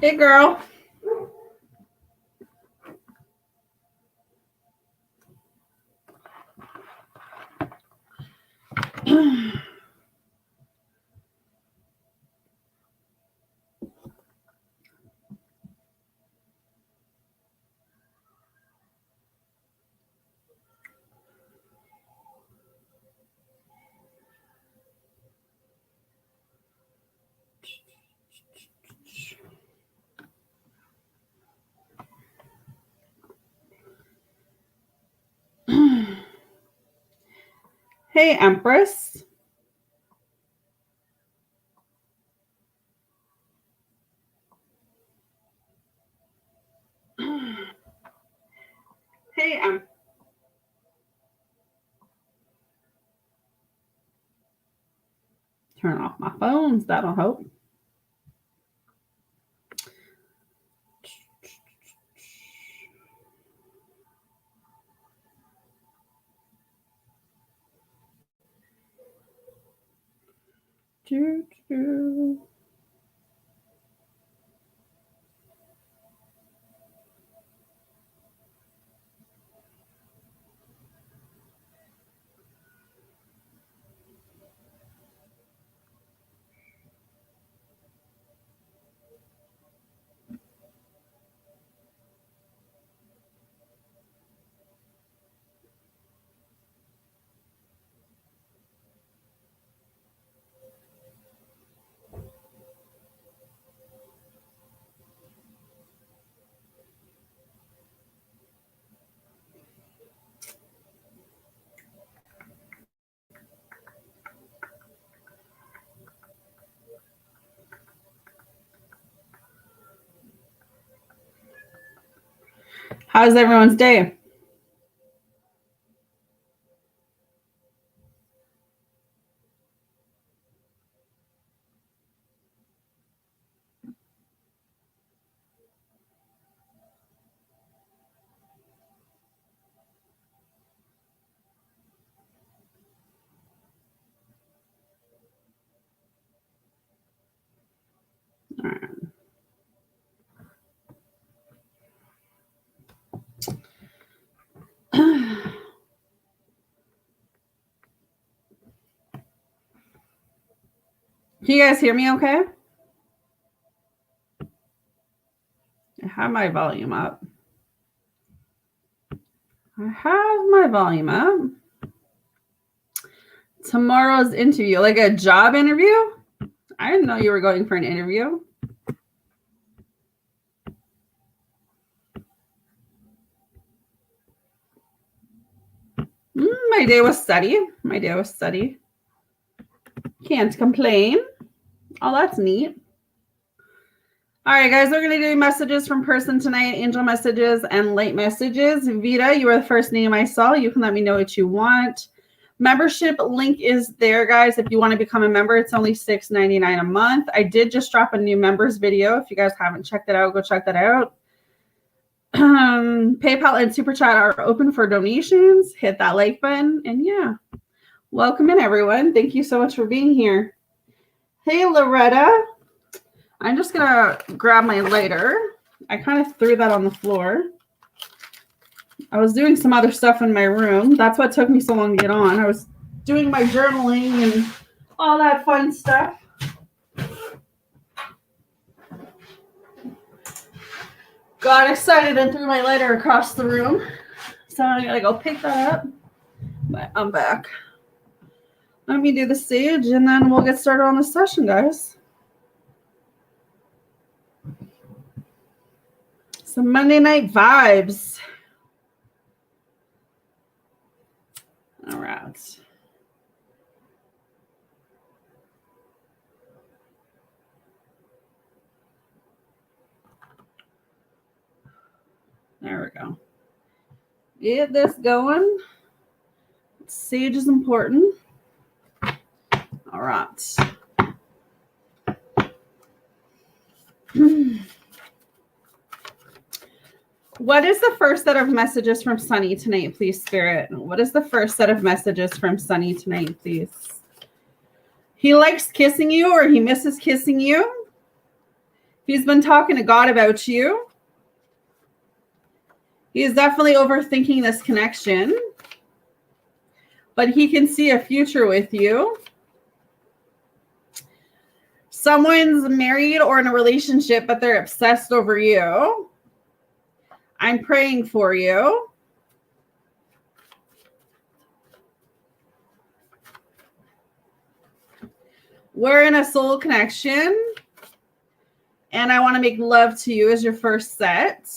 Hey, girl. Hey, Empress. Hey, turn off my phones. That'll help. How's everyone's day? All right. Can you guys hear me okay? I have my volume up. Tomorrow's interview, like a job interview? I didn't know you were going for an interview. My day was steady. Can't complain. Oh, that's neat. All right, guys, we're going to do messages from person tonight, angel messages and light messages. Vita, you were the first name I saw. You can let me know what you want. Membership link is there, guys. If you want to become a member, it's only $6.99 a month. I did just drop a new members video. If you guys haven't checked it out, go check that out. PayPal and superchat are open for donations. Hit that like button. And yeah, welcome in, everyone. Thank you so much for being here. Hey, Loretta. I'm just going to grab my lighter. I kind of threw that on the floor. I was doing some other stuff in my room. That's what took me so long to get on. I was doing my journaling and all that fun stuff. Got excited and threw my lighter across the room. So I got to go pick that up. But I'm back. Let me do the sage and then we'll get started on the session, guys. Some Monday night vibes. All right. There we go. Get this going. Sage is important. All right. What is the first set of messages from Sunny tonight, please, Spirit? What is the first set of messages from Sunny tonight, please? He likes kissing you or he misses kissing you. He's been talking to God about you. He is definitely overthinking this connection, but he can see a future with you. Someone's married or in a relationship, but they're obsessed over you. I'm praying for you. We're in a soul connection, and I want to make love to you as your first set.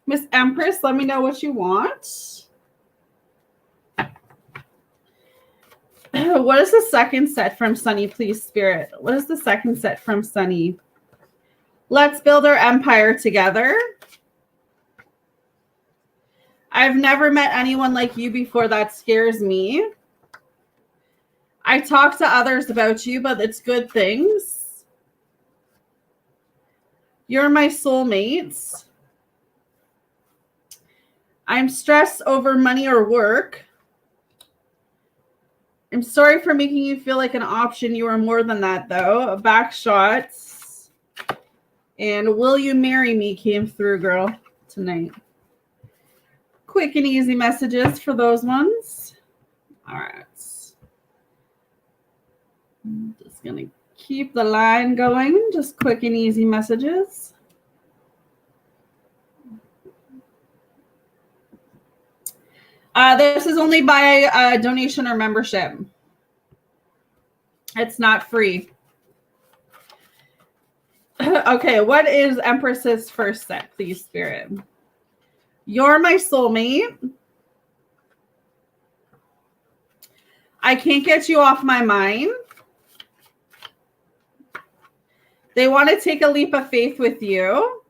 Miss Empress, let me know what you want. What is the second set from Sunny, please, Spirit? What is the second set from Sunny? Let's build our empire together. I've never met anyone like you before. That scares me. I talk to others about you, but it's good things. You're my soulmates. I'm stressed over money or work. I'm sorry for making you feel like an option. You are more than that, though. Back shots. And will you marry me came through, girl, tonight. Quick and easy messages for those ones. All right. I'm just going to keep the line going. Just quick and easy messages. This is only by donation or membership. It's not free. Okay, what is Empress's first set, please, Spirit? You're my soulmate. I can't get you off my mind. They want to take a leap of faith with you.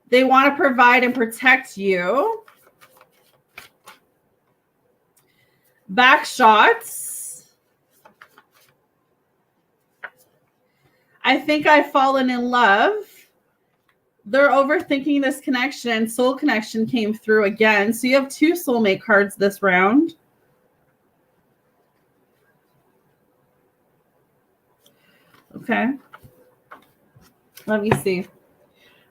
They want to provide and protect you. Back shots. I think I've fallen in love. They're overthinking this connection. Soul connection came through again. So you have 2 soulmate cards this round. Okay. Let me see.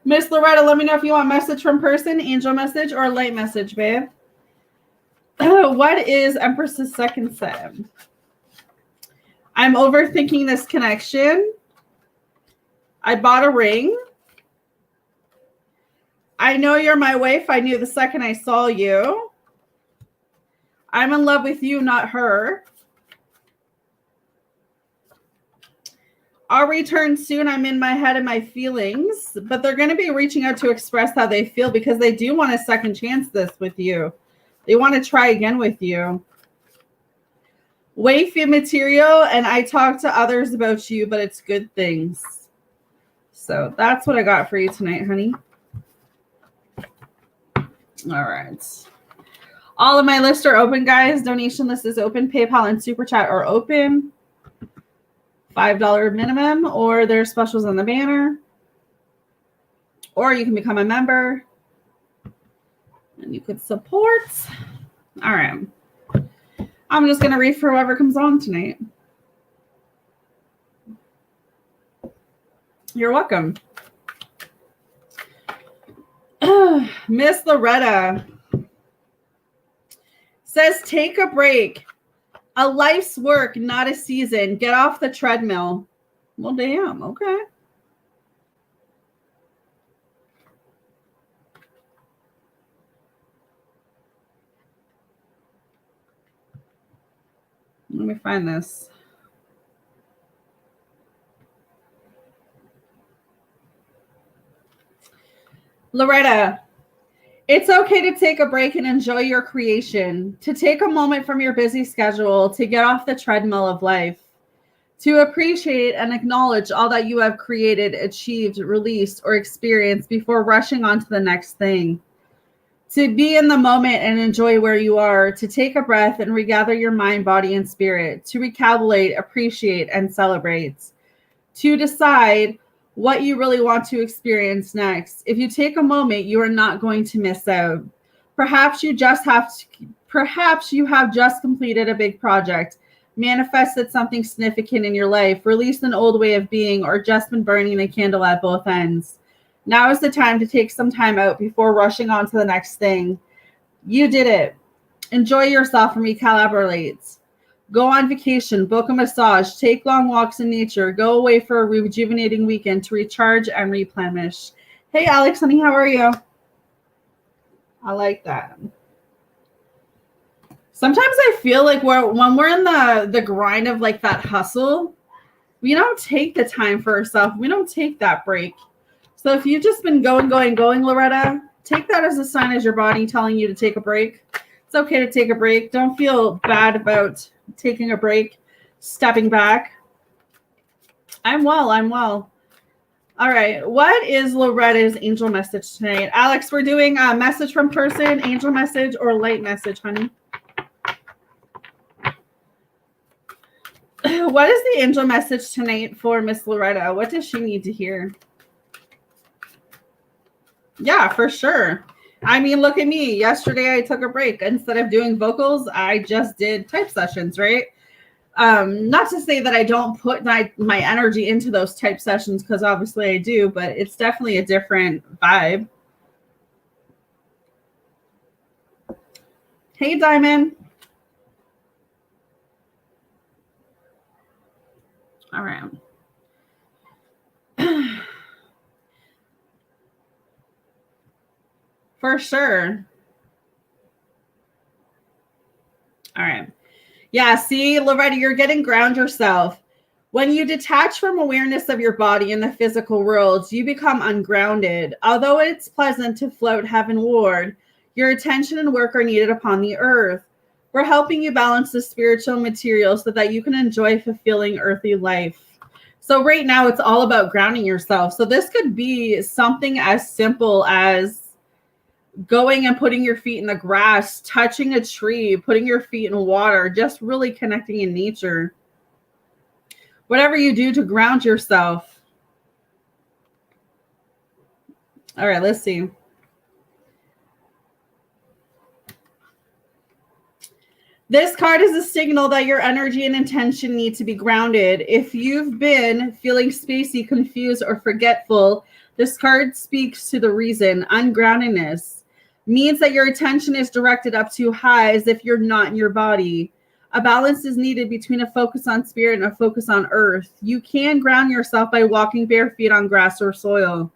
Miss Loretta, let me know if you want a message from person, angel message, or a light message, babe. What is Empress's second set? I'm overthinking this connection. I bought a ring. I know you're my wife. I knew the second I saw you. I'm in love with you, not her. I'll return soon. I'm in my head and my feelings. But they're going to be reaching out to express how they feel because they do want a second chance this with you. They want to try again with you. Wayfie material, and I talk to others about you, but it's good things. So that's what I got for you tonight, honey. All right. All of my lists are open, guys. Donation list is open. PayPal and Super Chat are open. $5 minimum, or there's specials on the banner. Or you can become a member. And you could support. All right. I'm just going to read for whoever comes on tonight. You're welcome. Miss Loretta says, take a break. A life's work, not a season. Get off the treadmill. Well, damn. Okay. Let me find this. Loretta, it's okay to take a break and enjoy your creation, to take a moment from your busy schedule, to get off the treadmill of life, to appreciate and acknowledge all that you have created, achieved, released, or experienced before rushing on to the next thing. To be in the moment and enjoy where you are, to take a breath and regather your mind, body, and spirit, to recalculate, appreciate, and celebrate, to decide what you really want to experience next. If you take a moment, you are not going to miss out. Perhaps you have just completed a big project. manifested something significant in your life, released an old way of being, or just been burning a candle at both ends. Now is the time to take some time out before rushing on to the next thing. You did it. Enjoy yourself and recalibrate. Go on vacation, book a massage, take long walks in nature, go away for a rejuvenating weekend to recharge and replenish. Hey, Alex, honey, how are you? I like that. Sometimes I feel like when we're in the grind of like that hustle, we don't take the time for ourselves. We don't take that break. So if you've just been going, Loretta, take that as a sign as your body telling you to take a break. It's okay to take a break. Don't feel bad about taking a break, stepping back. I'm well. All right. What is Loretta's angel message tonight? Alex, we're doing a message from person, angel message, or light message, honey. What is the angel message tonight for Miss Loretta? What does she need to hear? Yeah, for sure. I mean, look at me. Yesterday, I took a break. Instead of doing vocals, I just did type sessions, right? Not to say that I don't put my energy into those type sessions, because obviously I do, but it's definitely a different vibe. Hey, Diamond. All right. For sure. All right. Yeah, see, Loretta, you're getting ground yourself. When you detach from awareness of your body in the physical world, you become ungrounded. Although it's pleasant to float heavenward, your attention and work are needed upon the earth. We're helping you balance the spiritual and material so that you can enjoy fulfilling earthly life. So right now, it's all about grounding yourself. So this could be something as simple as going and putting your feet in the grass, touching a tree, putting your feet in water, just really connecting in nature. Whatever you do to ground yourself. All right, let's see. This card is a signal that your energy and intention need to be grounded. If you've been feeling spacey, confused, or forgetful, this card speaks to the reason. Ungroundedness means that your attention is directed up too high as if you're not in your body. A balance is needed between a focus on spirit and a focus on earth. You can ground yourself by walking bare feet on grass or soil,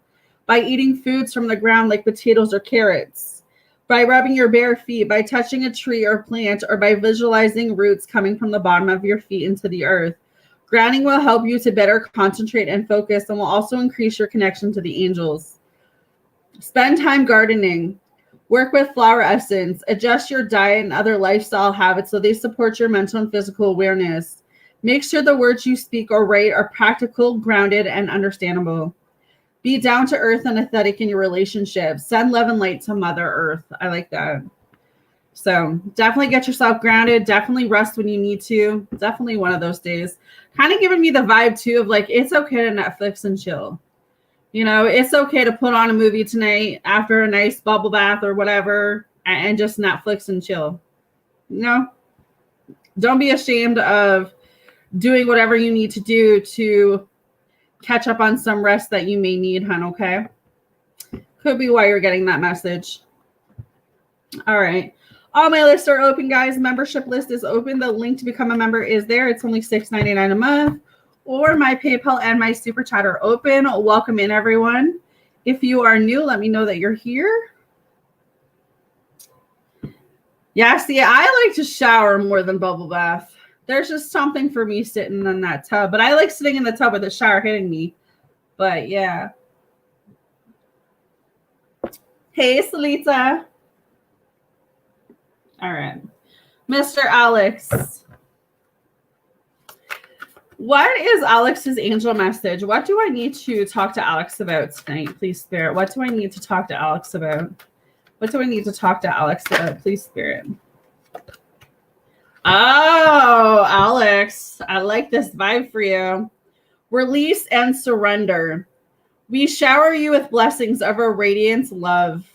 by eating foods from the ground like potatoes or carrots, by rubbing your bare feet, by touching a tree or plant, or by visualizing roots coming from the bottom of your feet into the earth. Grounding will help you to better concentrate and focus, and will also increase your connection to the angels. Spend time gardening. Work with flower essence. Adjust your diet and other lifestyle habits so they support your mental and physical awareness. Make sure the words you speak or write are practical, grounded, and understandable. Be down to earth and aesthetic in your relationships. Send love and light to Mother Earth. I like that. So definitely get yourself grounded. Definitely rest when you need to. Definitely one of those days. Kind of giving me the vibe too of like, it's okay to Netflix and chill. You know, it's okay to put on a movie tonight after a nice bubble bath or whatever and just Netflix and chill. You know, don't be ashamed of doing whatever you need to do to catch up on some rest that you may need, hon, okay? Could be why you're getting that message. All right. All my lists are open, guys. Membership list is open. The link to become a member is there. It's only $6.99 a month. Or my PayPal and my Super Chat are open. Welcome in, everyone. If you are new, let me know that you're here. Yeah, see, I like to shower more than bubble bath. There's just something for me sitting in that tub. But I like sitting in the tub with the shower hitting me. But yeah. Hey, Salita. All right. Mr. Alex. What is Alex's angel message? What do I need to talk to Alex about tonight, please, Spirit? What do I need to talk to Alex about? What do I need to talk to Alex about, please, Spirit? Oh, Alex, I like this vibe for you. Release and surrender. We shower you with blessings of our radiant love.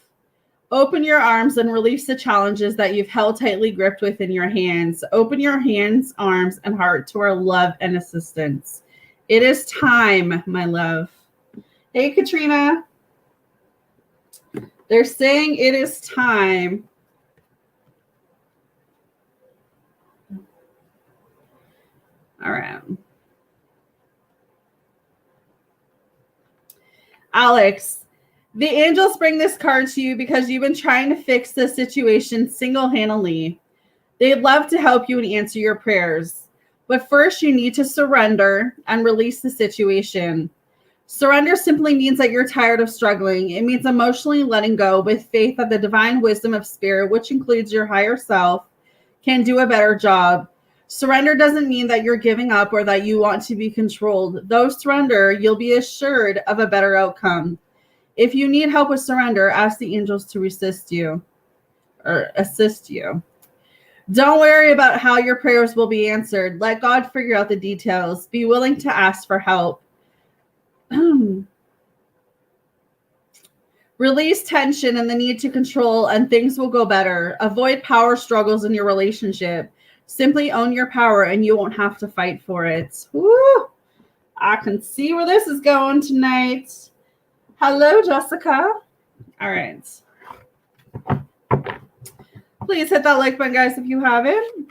Open your arms and release the challenges that you've held tightly gripped within your hands. Open your hands, arms, and heart to our love and assistance. It is time, my love. Hey, Katrina. They're saying it is time. All right. Alex, the angels bring this card to you because you've been trying to fix the situation single-handedly. They'd love to help you and answer your prayers. But first, you need to surrender and release the situation. Surrender simply means that you're tired of struggling. It means emotionally letting go with faith that the divine wisdom of spirit, which includes your higher self, can do a better job. Surrender doesn't mean that you're giving up or that you want to be controlled. Though surrender, you'll be assured of a better outcome. If you need help with surrender, ask the angels to assist you. Don't worry about how your prayers will be answered. Let God figure out the details. Be willing to ask for help. Release tension and the need to control, and things will go better. Avoid power struggles in your relationship. Simply own your power and you won't have to fight for it. Woo! I can see where this is going tonight. Hello, Jessica. All right. Please hit that like button, guys, if you haven't.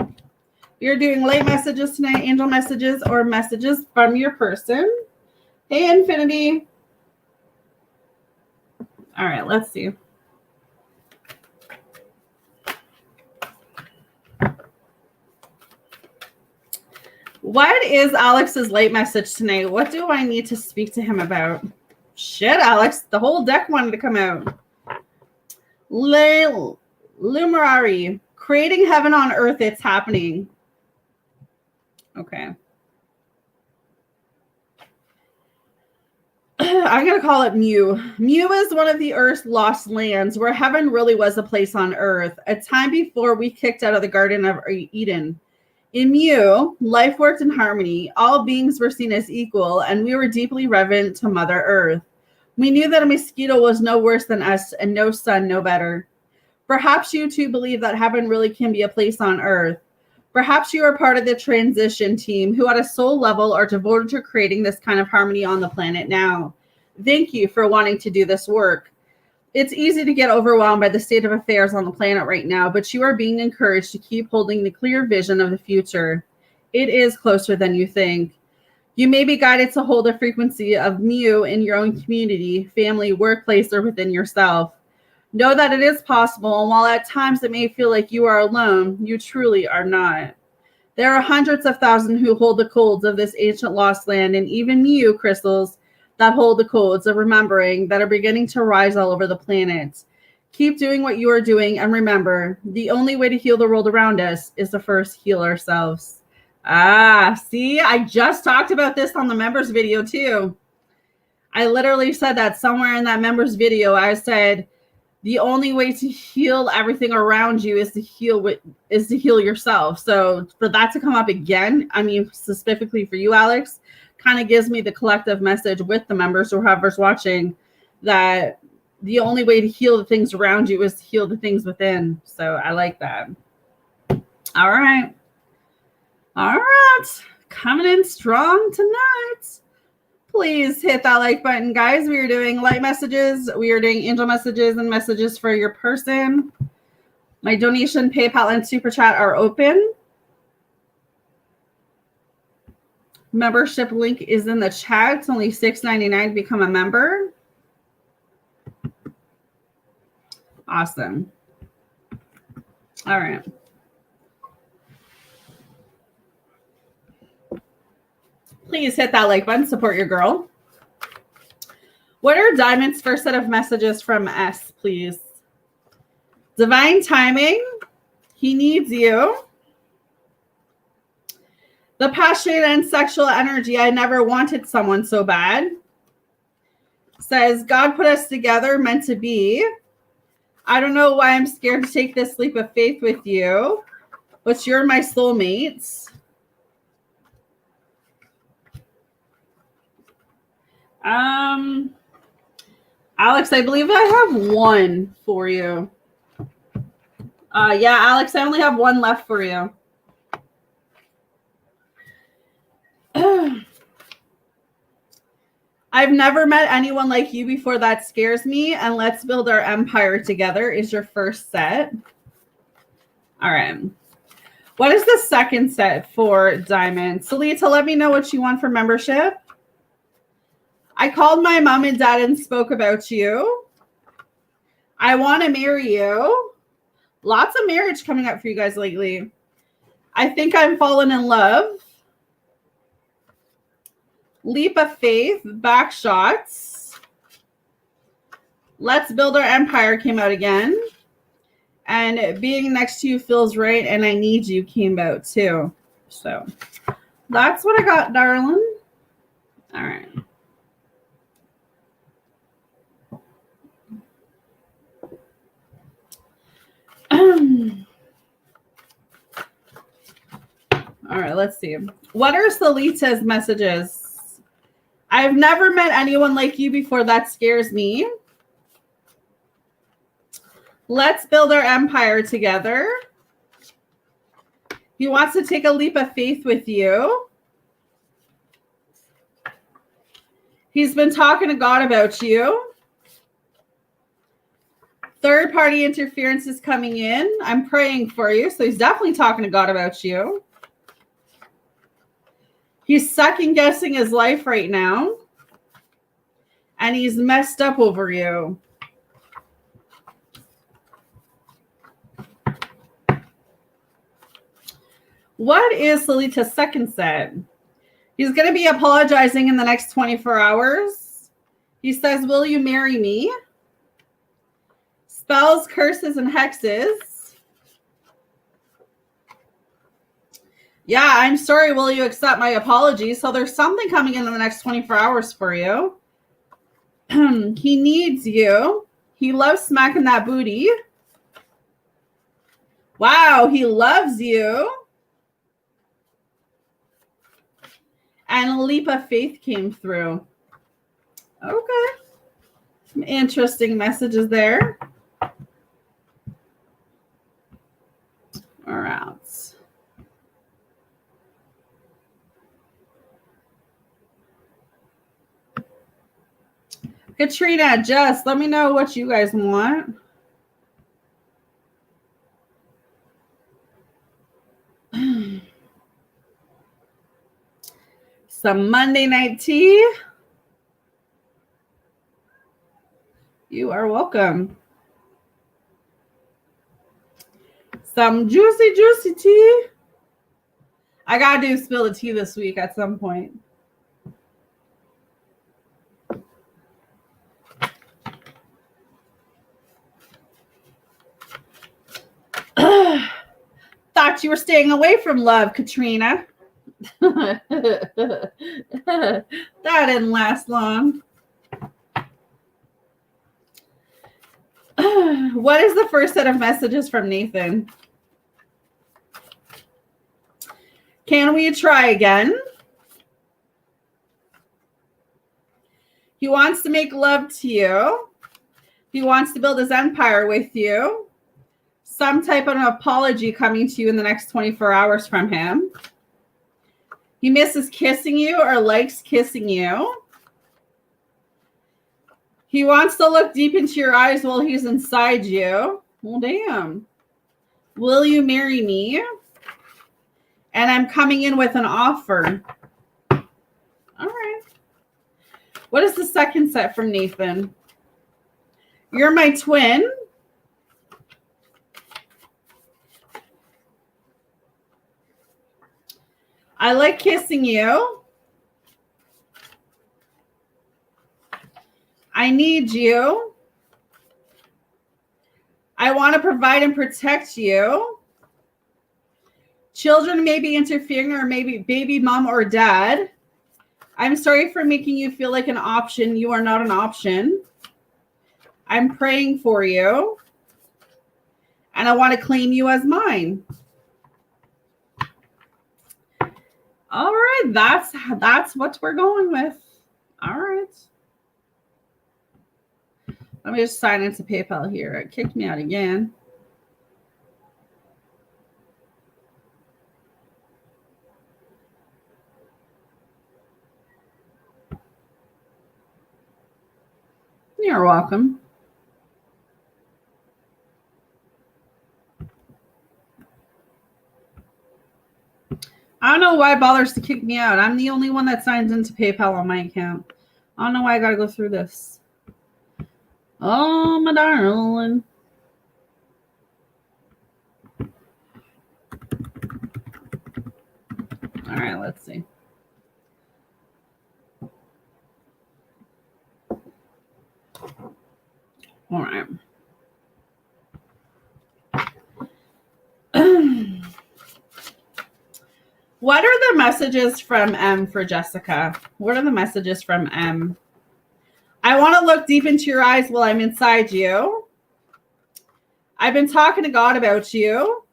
We are doing light messages tonight, angel messages, or messages from your person. Hey, Infinity. All right, let's see. What is Alex's light message tonight? What do I need to speak to him about? Shit, Alex. The whole deck wanted to come out. Lumerari. Creating heaven on earth. It's happening. Okay. I'm going to call it Mu. Mu is one of the Earth's lost lands where heaven really was a place on earth, a time before we kicked out of the Garden of Eden. In Mu, life worked in harmony. All beings were seen as equal, and we were deeply reverent to Mother Earth. We knew that a mosquito was no worse than us and no sun no better. Perhaps you too believe that heaven really can be a place on earth. Perhaps you are part of the transition team who at a soul level are devoted to creating this kind of harmony on the planet now. Thank you for wanting to do this work. It's easy to get overwhelmed by the state of affairs on the planet right now, but you are being encouraged to keep holding the clear vision of the future. It is closer than you think. You may be guided to hold a frequency of Mu in your own community, family, workplace, or within yourself. Know that it is possible, and while at times it may feel like you are alone, you truly are not. There are hundreds of thousands who hold the codes of this ancient lost land, and even Mu crystals that hold the codes of remembering that are beginning to rise all over the planet. Keep doing what you are doing, and remember, the only way to heal the world around us is to first heal ourselves. See, I just talked about this on the members video too. I literally said that somewhere in that members video. I said, the only way to heal everything around you is to heal yourself. So for that to come up again, I mean, specifically for you, Alex, kind of gives me the collective message with the members or whoever's watching that the only way to heal the things around you is to heal the things within. So I like that. All right. Coming in strong tonight. Please hit that like button, guys. We are doing light messages. We are doing angel messages and messages for your person. My donation, PayPal, and Super Chat are open. Membership link is in the chat. It's only $6.99 to become a member. Awesome. All right. Please hit that like button. Support your girl. What are Diamond's first set of messages from S, please? Divine timing. He needs you. The passion and sexual energy. I never wanted someone so bad. Says, God put us together, meant to be. I don't know why I'm scared to take this leap of faith with you, but you're my soulmate. Alex, I believe I have one for you. Yeah, Alex, I only have one left for you. I've never met anyone like you before. That scares me. And let's build our empire together is your first set. All right. What is the second set for Diamond? Salita, let me know what you want for membership. I called my mom and dad and spoke about you. I want to marry you. Lots of marriage coming up for you guys lately. I think I'm falling in love. Leap of faith, back shots. Let's build our empire came out again. And being next to you feels right, and I need you came out too. So that's what I got, darling. All right. All right, let's see. What are Salita's messages? I've never met anyone like you before. That scares me. Let's build our empire together. He wants to take a leap of faith with you. He's been talking to God about you. Third-party interference is coming in. I'm praying for you. So he's definitely talking to God about you. He's second-guessing his life right now. And he's messed up over you. What is Salita's second set? He's going to be apologizing in the next 24 hours. He says, will you marry me? Spells, curses, and hexes. Yeah, I'm sorry. Will you accept my apology? So there's something coming in the next 24 hours for you. He needs you. He loves smacking that booty. Wow, he loves you. And a leap of faith came through. Okay. Some interesting messages there. All right. Katrina, Jess, let me know what you guys want. Some Monday night tea. You are welcome. Some juicy tea. I gotta do spill the tea this week at some point. Thought you were staying away from love, Katrina. That didn't last long. What is the first set of messages from Nathan? Can we try again? He wants to make love to you. He wants to build his empire with you. Some type of an apology coming to you in the next 24 hours from him. He misses kissing you or likes kissing you. He wants to look deep into your eyes while he's inside you. Well, damn. Will you marry me? And I'm coming in with an offer. All right. What is the second set from Nathan? You're my twin. I like kissing you. I need you. I want to provide and protect you. Children may be interfering, or maybe baby mom or dad. I'm sorry for making you feel like an option. You are not an option. I'm praying for you. And I want to claim you as mine. All right, that's what we're going with. All right. Let me just sign into PayPal here. It kicked me out again. You're welcome. I don't know why it bothers to kick me out. I'm the only one that signs into PayPal on my account. I don't know why I got to go through this. Oh, my darling. All right, let's see. All right. What are the messages from M for Jessica? What are the messages from M? I want to look deep into your eyes while I'm inside you. I've been talking to God about you.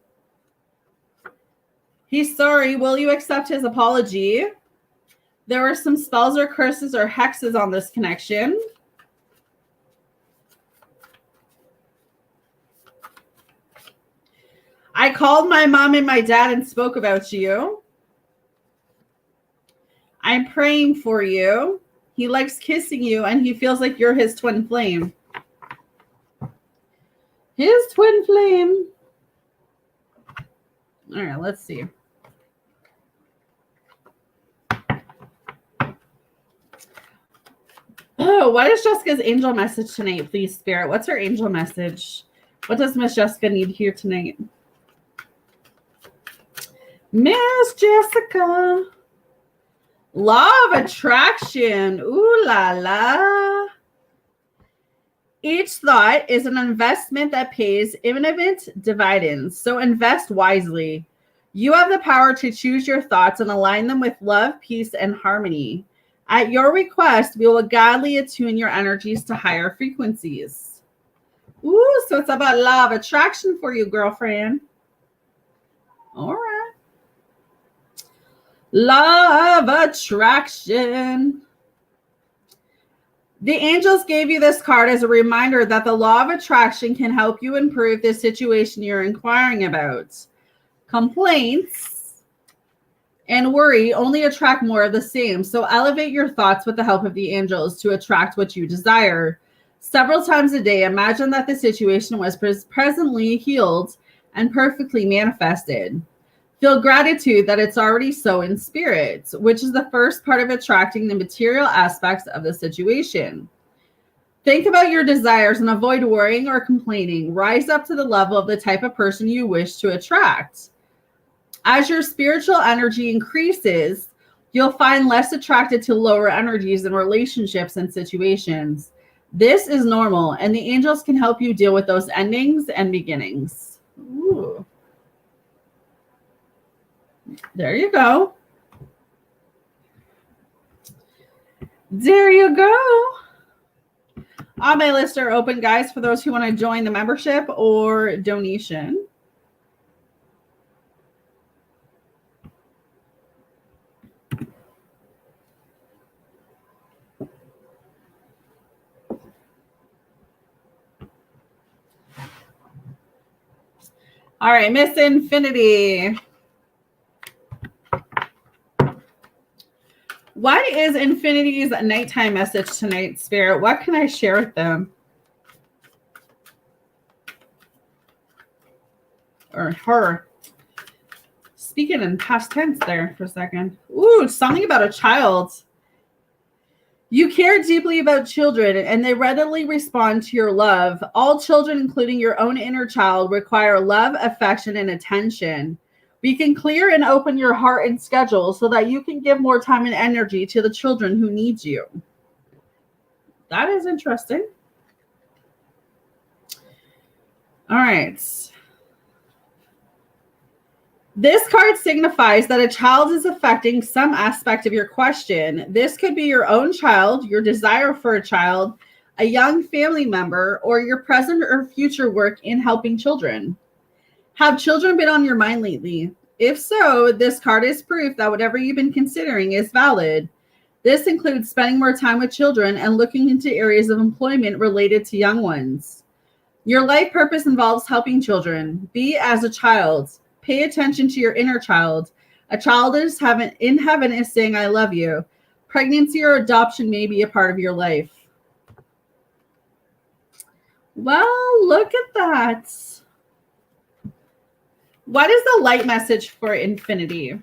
He's sorry. Will you accept his apology? There were some spells or curses or hexes on this connection. I called my mom and my dad and spoke about you. I'm praying for you. He likes kissing you and he feels like you're his twin flame. His twin flame. All right, let's see. Oh, what is Jessica's angel message tonight, please, Spirit? What's her angel message? What does Miss Jessica need here tonight? Miss Jessica. Law of attraction. Ooh la la. Each thought is an investment that pays imminent dividends. So invest wisely. You have the power to choose your thoughts and align them with love, peace, and harmony. At your request, we will godly attune your energies to higher frequencies. Ooh, so it's about law of attraction for you, girlfriend. All right. Law of attraction. The angels gave you this card as a reminder that the law of attraction can help you improve the situation you're inquiring about. Complaints and worry only attract more of the same. So elevate your thoughts with the help of the angels to attract what you desire. Several times a day, imagine that the situation was presently healed and perfectly manifested. Feel gratitude that it's already so in spirit, which is the first part of attracting the material aspects of the situation. Think about your desires and avoid worrying or complaining. Rise up to the level of the type of person you wish to attract. As your spiritual energy increases, you'll find less attracted to lower energies in relationships and situations. This is normal, and the angels can help you deal with those endings and beginnings. Ooh. There you go. There you go. All my lists are open, guys, for those who want to join the membership or donation. All right, Miss Infinity. What is Infinity's nighttime message tonight, Spirit? What can I share with them? Or her. Speaking in past tense there for a second. Ooh, something about a child. You care deeply about children, and they readily respond to your love. All children, including your own inner child, require love, affection, and attention. We can clear and open your heart and schedule so that you can give more time and energy to the children who need you. That is interesting. All right. This card signifies that a child is affecting some aspect of your question. This could be your own child, your desire for a child, a young family member, or your present or future work in helping children. Have children been on your mind lately? If so, this card is proof that whatever you've been considering is valid. This includes spending more time with children and looking into areas of employment related to young ones. Your life purpose involves helping children. Be as a child. Pay attention to your inner child. A child in heaven is saying, I love you. Pregnancy or adoption may be a part of your life. Well, look at that. What is the light message for infinity?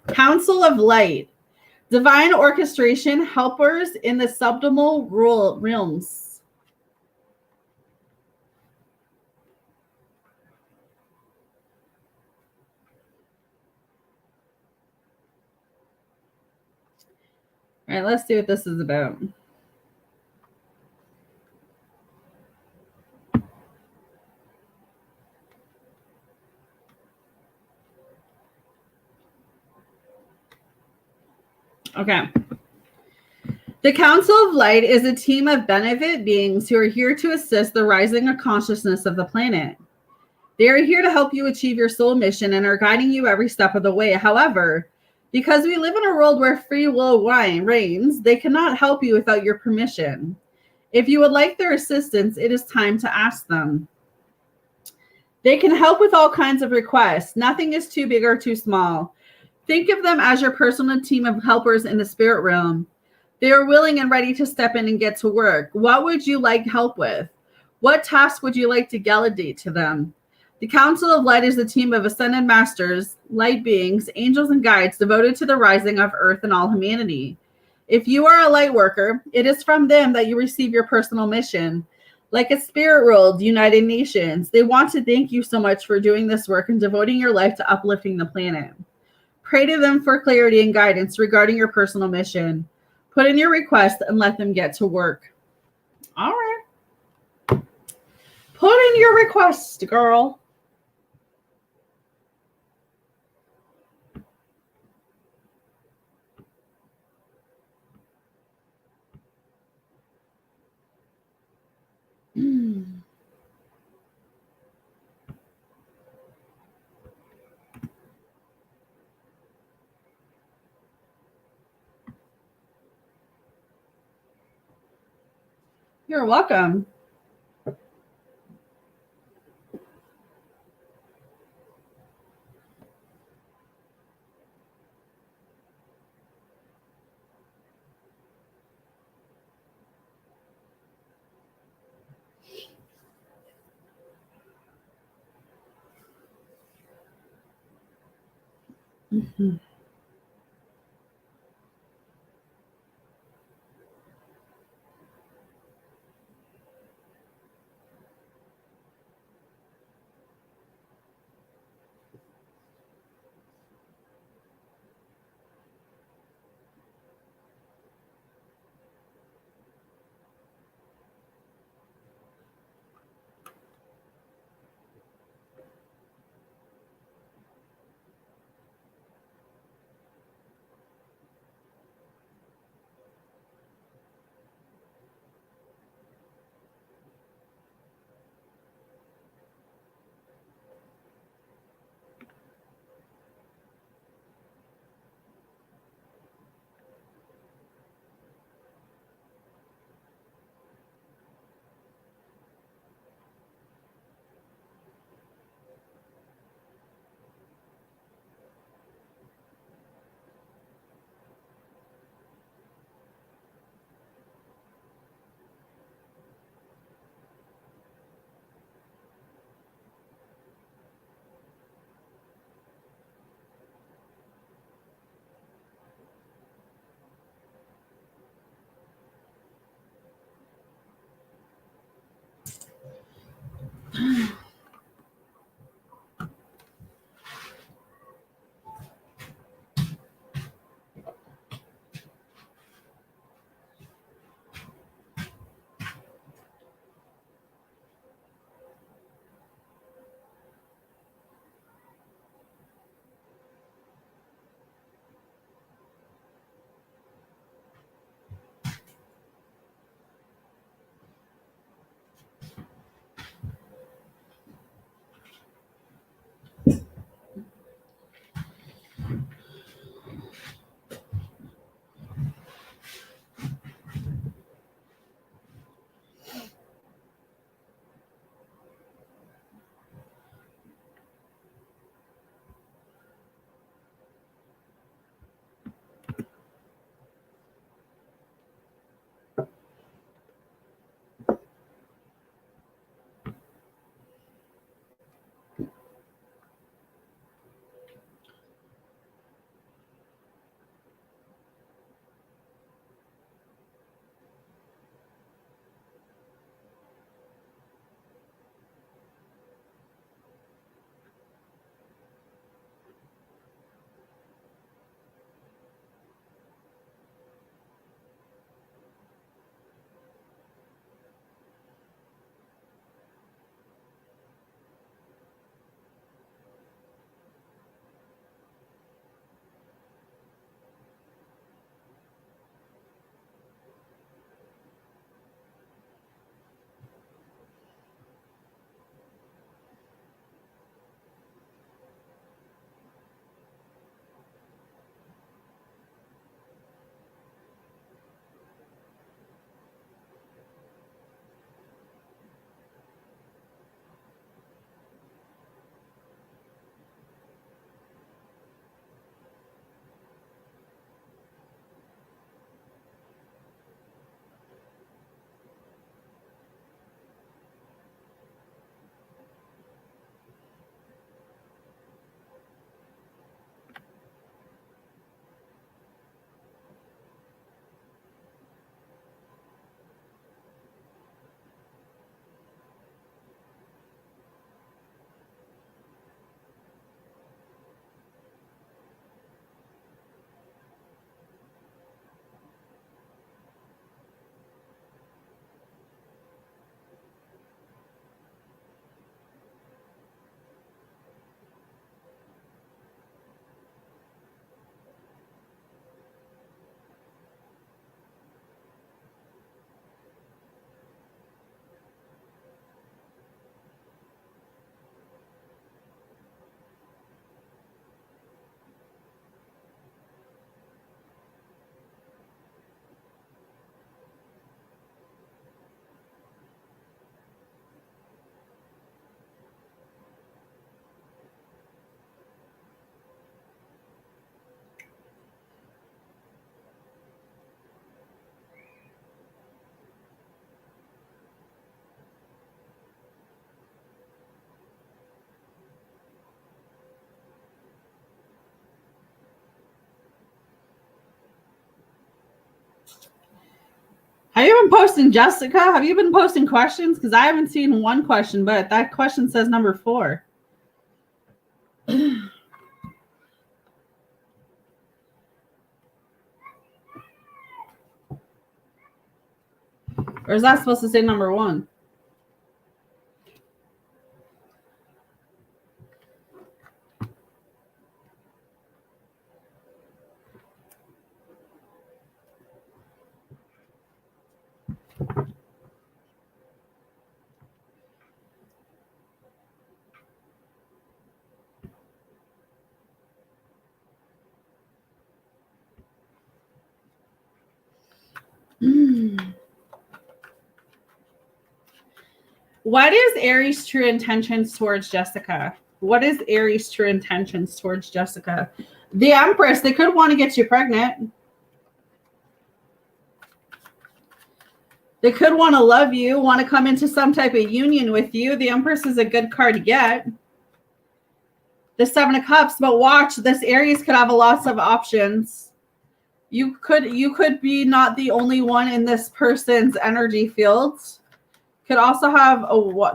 Council of Light. Divine orchestration, helpers in the subdomal realms. All right, let's see what this is about. Okay. The Council of Light is a team of benefit beings who are here to assist the rising of consciousness of the planet. They are here to help you achieve your soul mission and are guiding you every step of the way. However, because we live in a world where free will reigns, they cannot help you without your permission. If you would like their assistance, it is time to ask them. They can help with all kinds of requests. Nothing is too big or too small. Think of them as your personal team of helpers in the spirit realm. They are willing and ready to step in and get to work. What would you like help with? What task would you like to delegate to them? The Council of Light is a team of ascended masters, light beings, angels, and guides devoted to the rising of Earth and all humanity. If you are a light worker, it is from them that you receive your personal mission. Like a spirit world, United Nations, they want to thank you so much for doing this work and devoting your life to uplifting the planet. Pray to them for clarity and guidance regarding your personal mission. Put in your request and let them get to work. All right. Put in your request, girl. You're welcome. Mm-hmm. Have you been posting, Jessica? Have you been posting questions? Because I haven't seen one question, but that question says number 4. Or is that supposed to say number 1? What is Aries' true intentions towards Jessica? What is Aries' true intentions towards Jessica? The Empress, they could want to get you pregnant. They could want to love you, want to come into some type of union with you. The Empress is a good card to get. The 7 of Cups, but watch, this Aries could have a lot of options. You could be not the only one in this person's energy field. Could also have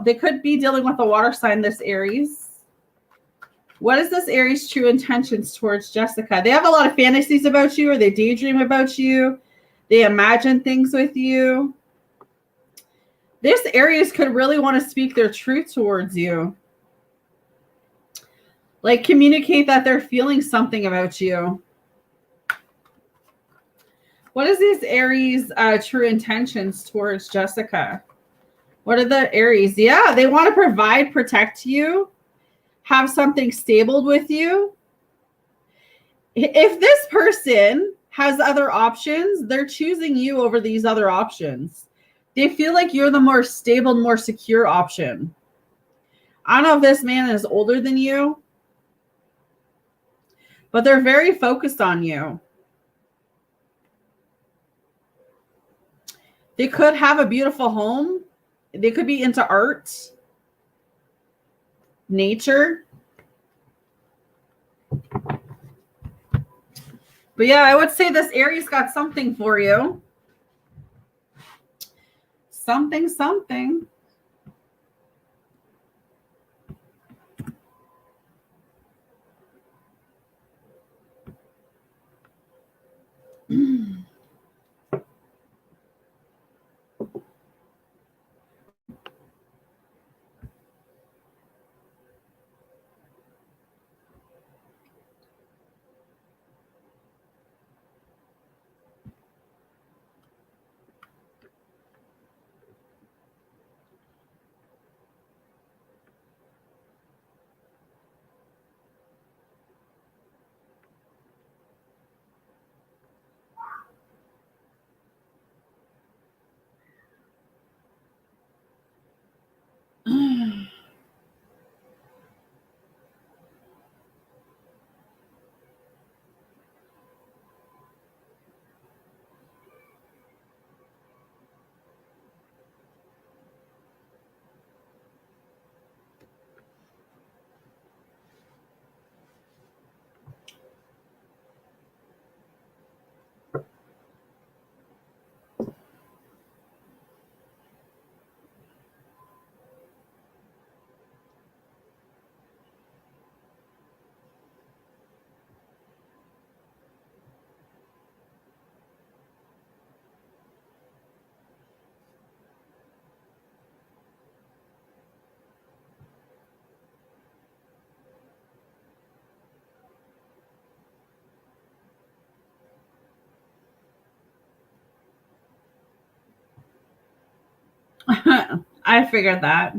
they could be dealing with a water sign, this Aries. What is this Aries' true intentions towards Jessica? They have a lot of fantasies about you, or they daydream about you. They imagine things with you. This Aries could really want to speak their truth towards you. Like, communicate that they're feeling something about you. What is this Aries' true intentions towards Jessica? What are the Aries? Yeah, they want to provide, protect you, have something stable with you. If this person has other options, they're choosing you over these other options. They feel like you're the more stable, more secure option. I don't know if this man is older than you, but they're very focused on you. They could have a beautiful home. They could be into art, nature. But yeah, I would say this Aries got something for you. Something. I figured that.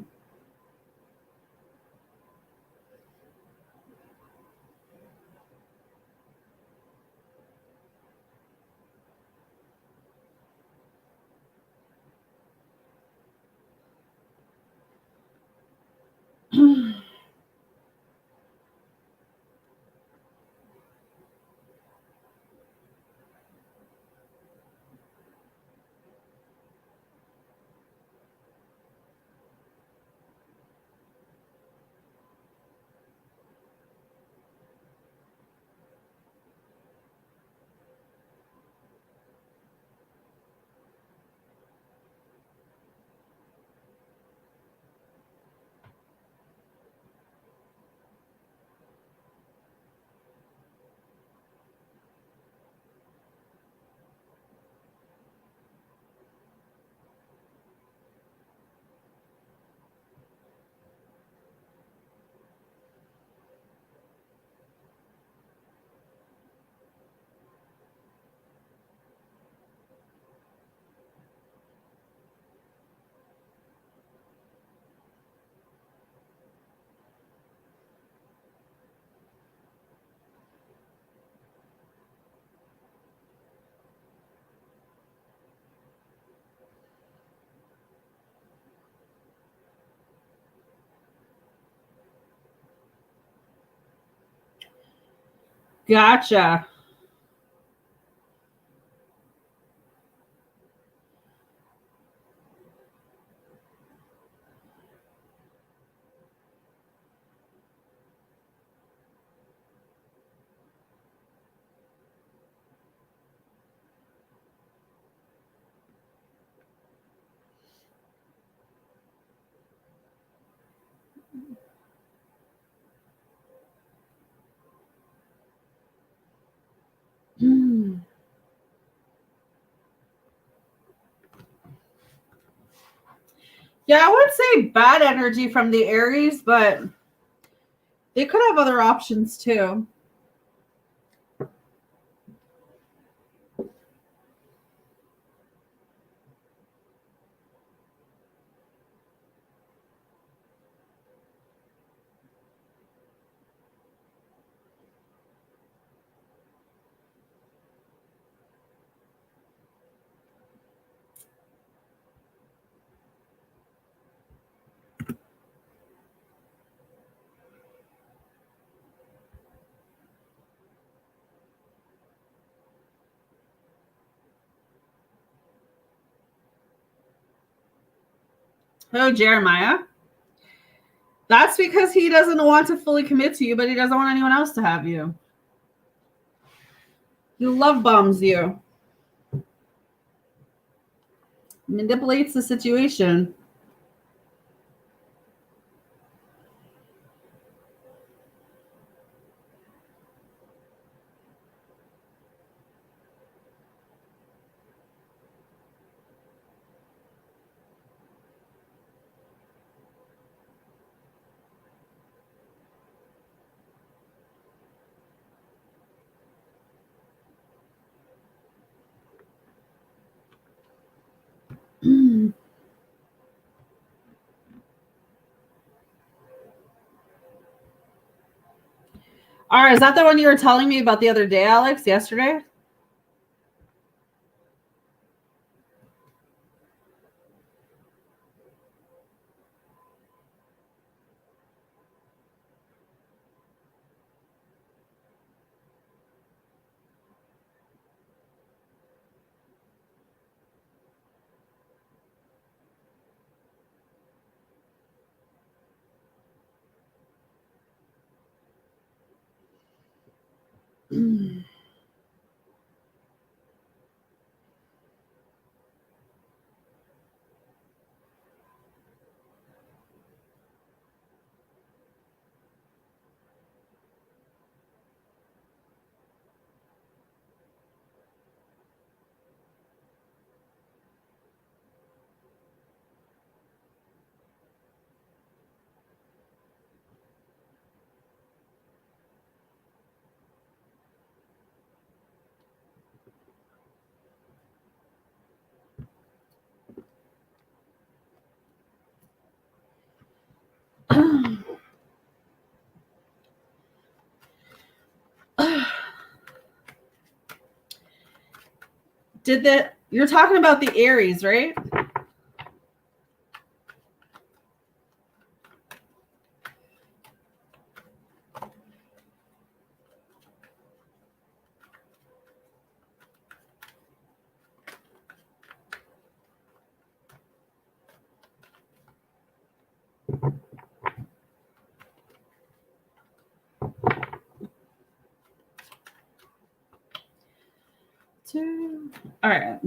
Gotcha. Yeah, I would say bad energy from the Aries, but they could have other options too. Oh, Jeremiah. That's because he doesn't want to fully commit to you, but he doesn't want anyone else to have you. He love bombs you. Manipulates the situation. All right, is that the one you were telling me about the other day, Alex, yesterday? You're talking about the Aries, right? All right.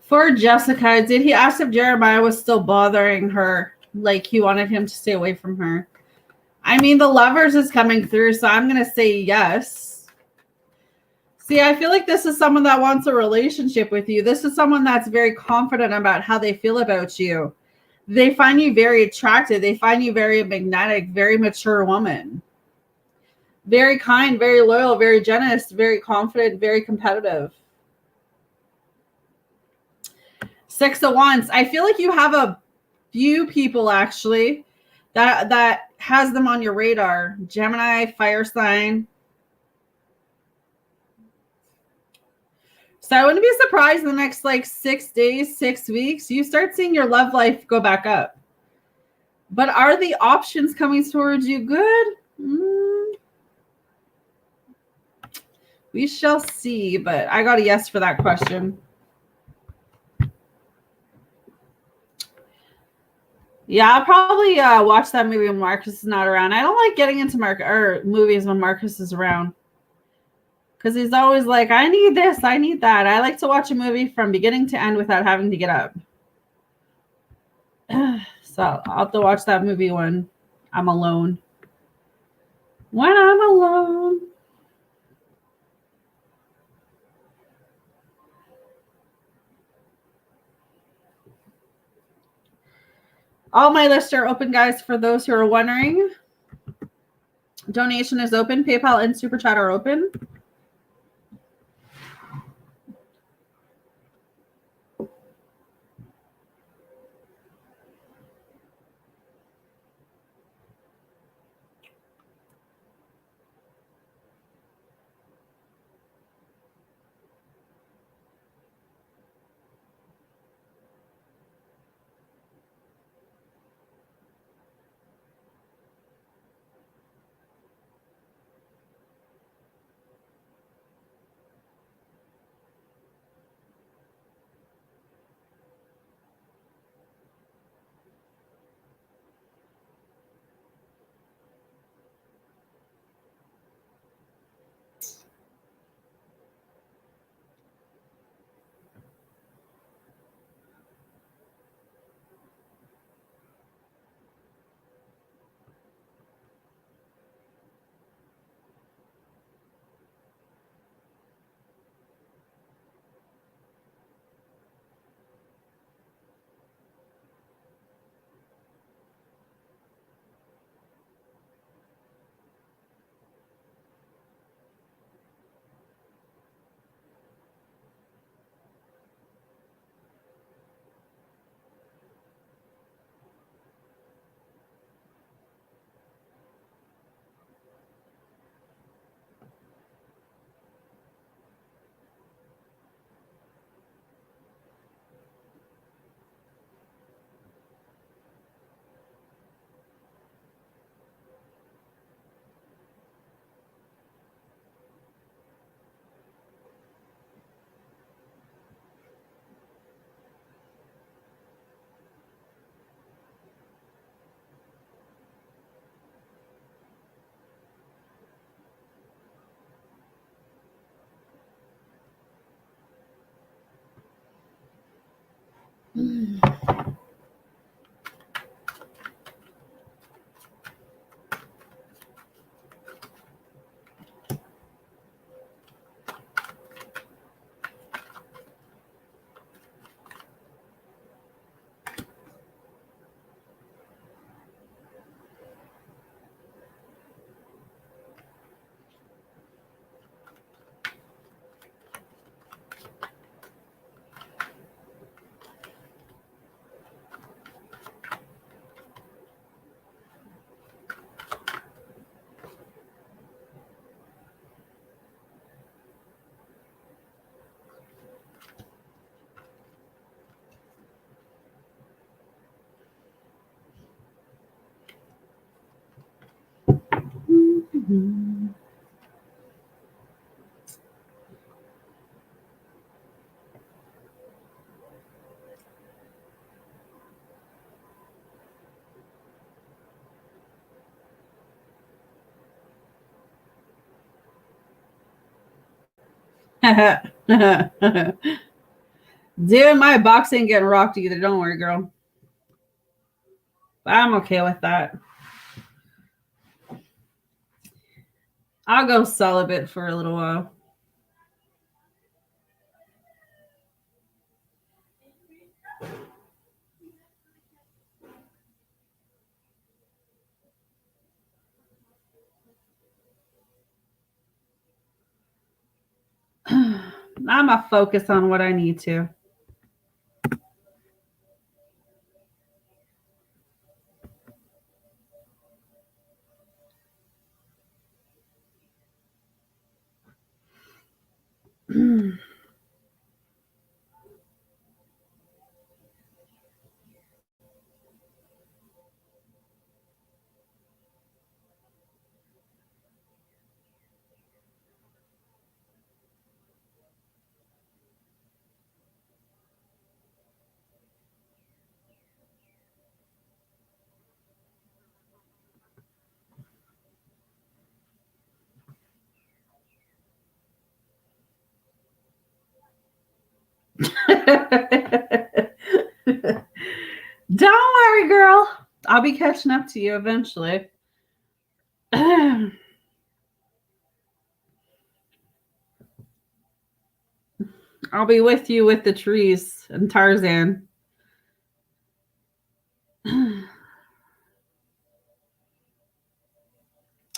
For Jessica, did he ask if Jeremiah was still bothering her? Like he wanted him to stay away from her? I mean, the Lovers is coming through, so I'm going to say yes. See, I feel like this is someone that wants a relationship with you. This is someone that's very confident about how they feel about you. They find you very attractive. They find you very magnetic, very mature woman. Very kind, very loyal, very generous, very confident, very competitive. 6 of Wands. I feel like you have a few people actually that has them on your radar. Gemini, fire sign. So I wouldn't be surprised in the next like 6 days, 6 weeks, you start seeing your love life go back up. But are the options coming towards you good? We shall see, but I got a yes for that question. Yeah, I'll probably watch that movie when Marcus is not around. I don't like getting into movies when Marcus is around. Because he's always like, I need this, I need that. I like to watch a movie from beginning to end without having to get up. So I'll have to watch that movie when I'm alone. When I'm alone. All my lists are open, guys, for those who are wondering. Donation is open. PayPal and Super Chat are open. Dude, my box ain't getting rocked either. Don't worry, girl. I'm okay with that. I'll go celibate for a little while. I'm a focus on what I need to. worry, girl. I'll be catching up to you eventually. I'll be with you with the trees and Tarzan.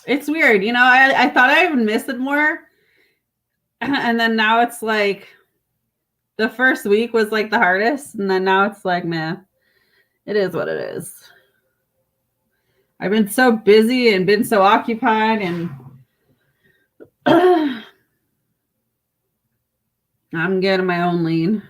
It's weird. You know, I thought I would miss it more. And then now it's like the first week was like the hardest. And then now it's like, man, it is what it is. I've been so busy and been so occupied and I'm getting my own lean.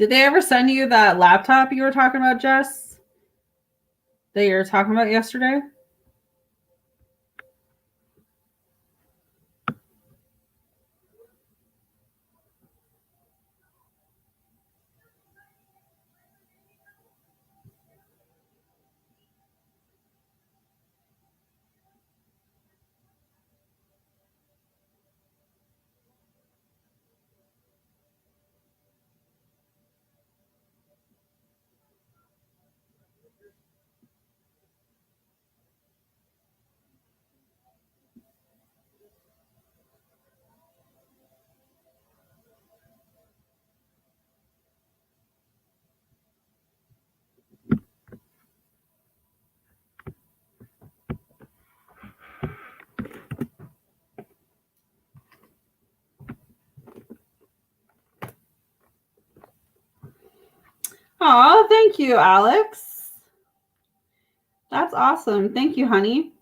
Did they ever send you that laptop you were talking about, Jess? That you were talking about yesterday? Oh, thank you, Alex. That's awesome. Thank you, honey.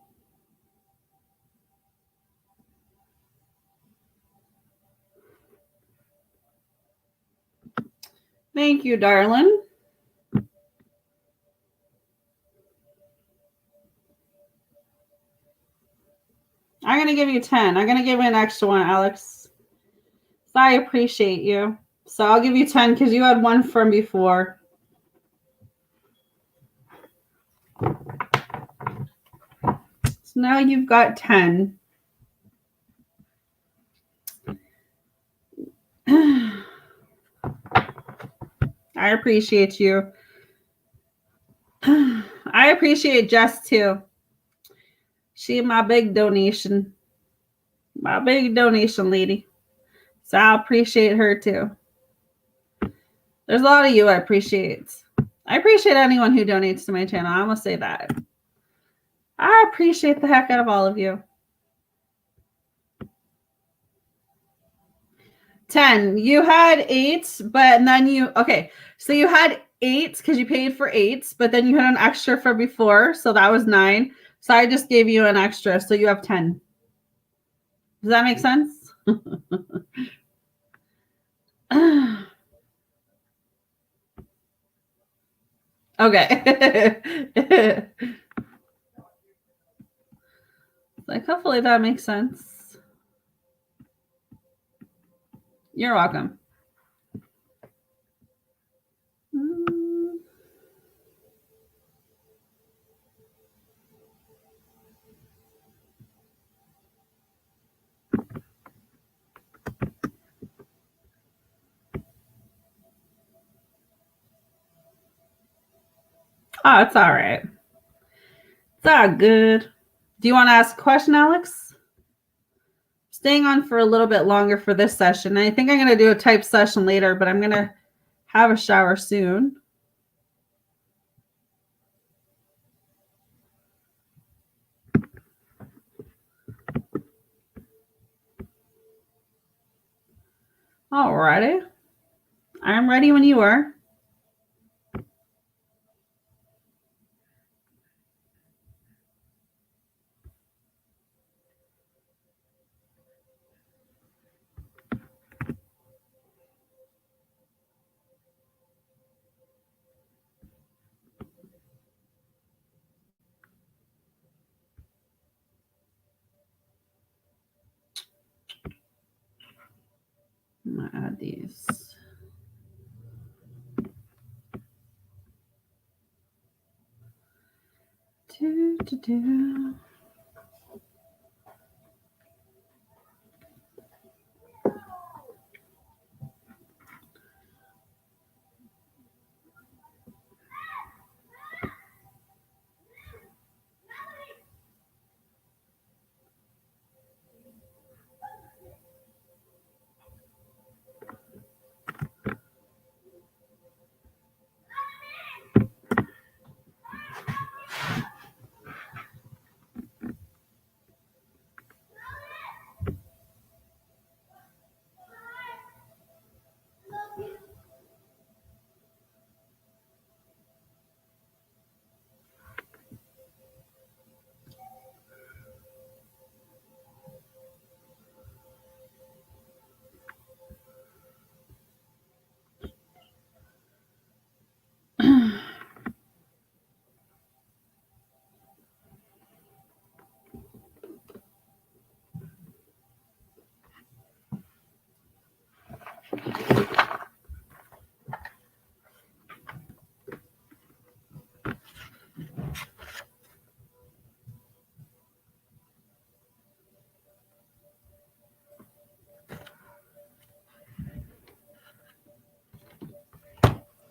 Thank you, darling. I'm going to give you 10. I'm going to give you an extra one, Alex. So I appreciate you. So I'll give you 10 because you had one from before. So now you've got 10. I appreciate you. I appreciate Jess too. She my big donation. My big donation lady. So I appreciate her too. There's a lot of you I appreciate. I appreciate anyone who donates to my channel. I must say that. I appreciate the heck out of all of you. 10. You had 8, but then okay. So you had 8 because you paid for 8, but then you had an extra for before. So that was 9. So I just gave you an extra. So you have 10. Does that make sense? Okay. Like, hopefully that makes sense. You're welcome. Oh, it's all right. It's all good. Do you want to ask a question, Alex? Staying on for a little bit longer for this session. I think I'm going to do a type session later, but I'm going to have a shower soon. All righty. I'm ready when you are. I'm going to add these.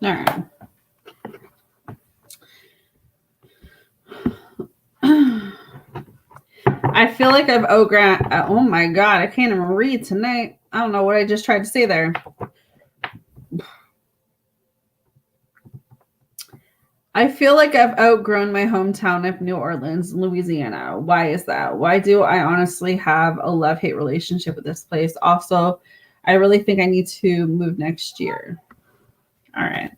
All right. I feel like I've oh my God, I can't even read tonight. I don't know what I just tried to say there. I feel like I've outgrown my hometown of New Orleans, Louisiana. Why is that? Why do I honestly have a love-hate relationship with this place? Also, I really think I need to move next year. All right.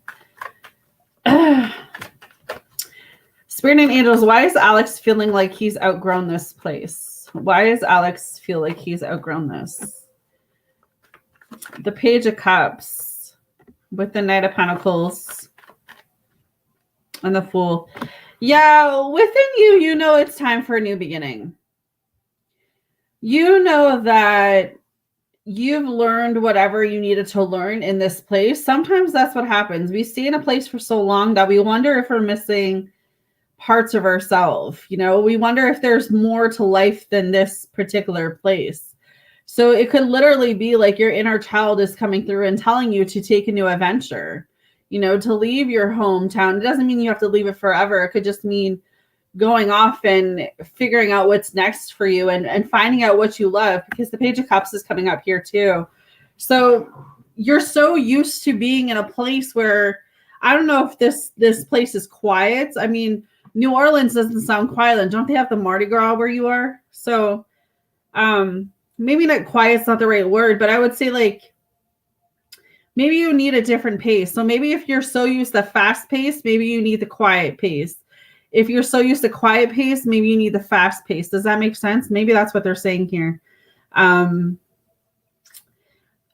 Spirit and Angels, why is Alex feeling like he's outgrown this place? Why does Alex feel like he's outgrown this? The Page of Cups with the Knight of Pentacles and the Fool. Yeah, within you, you know it's time for a new beginning. You know that you've learned whatever you needed to learn in this place. Sometimes that's what happens. We stay in a place for so long that we wonder if we're missing parts of ourselves. You know, we wonder if there's more to life than this particular place. So it could literally be like your inner child is coming through and telling you to take a new adventure, you know, to leave your hometown. It doesn't mean you have to leave it forever. It could just mean going off and figuring out what's next for you and finding out what you love, because the Page of Cups is coming up here too. So you're so used to being in a place where, I don't know if this place is quiet. I mean, New Orleans doesn't sound quiet. Don't they have the Mardi Gras where you are? So maybe not quiet's not the right word, but I would say like maybe you need a different pace. So maybe if you're so used to fast pace, maybe you need the quiet pace. If you're so used to quiet pace, maybe you need the fast pace. Does that make sense? Maybe that's what they're saying here.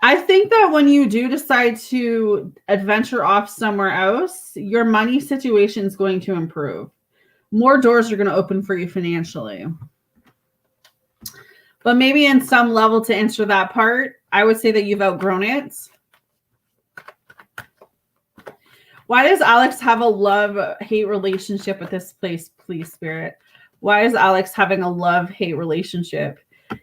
I think that when you do decide to adventure off somewhere else, your money situation is going to improve. More doors are going to open for you financially. But maybe in some level to answer that part, I would say that you've outgrown it. Why does Alex have a love-hate relationship with this place, please, Spirit? Why is Alex having a love-hate relationship?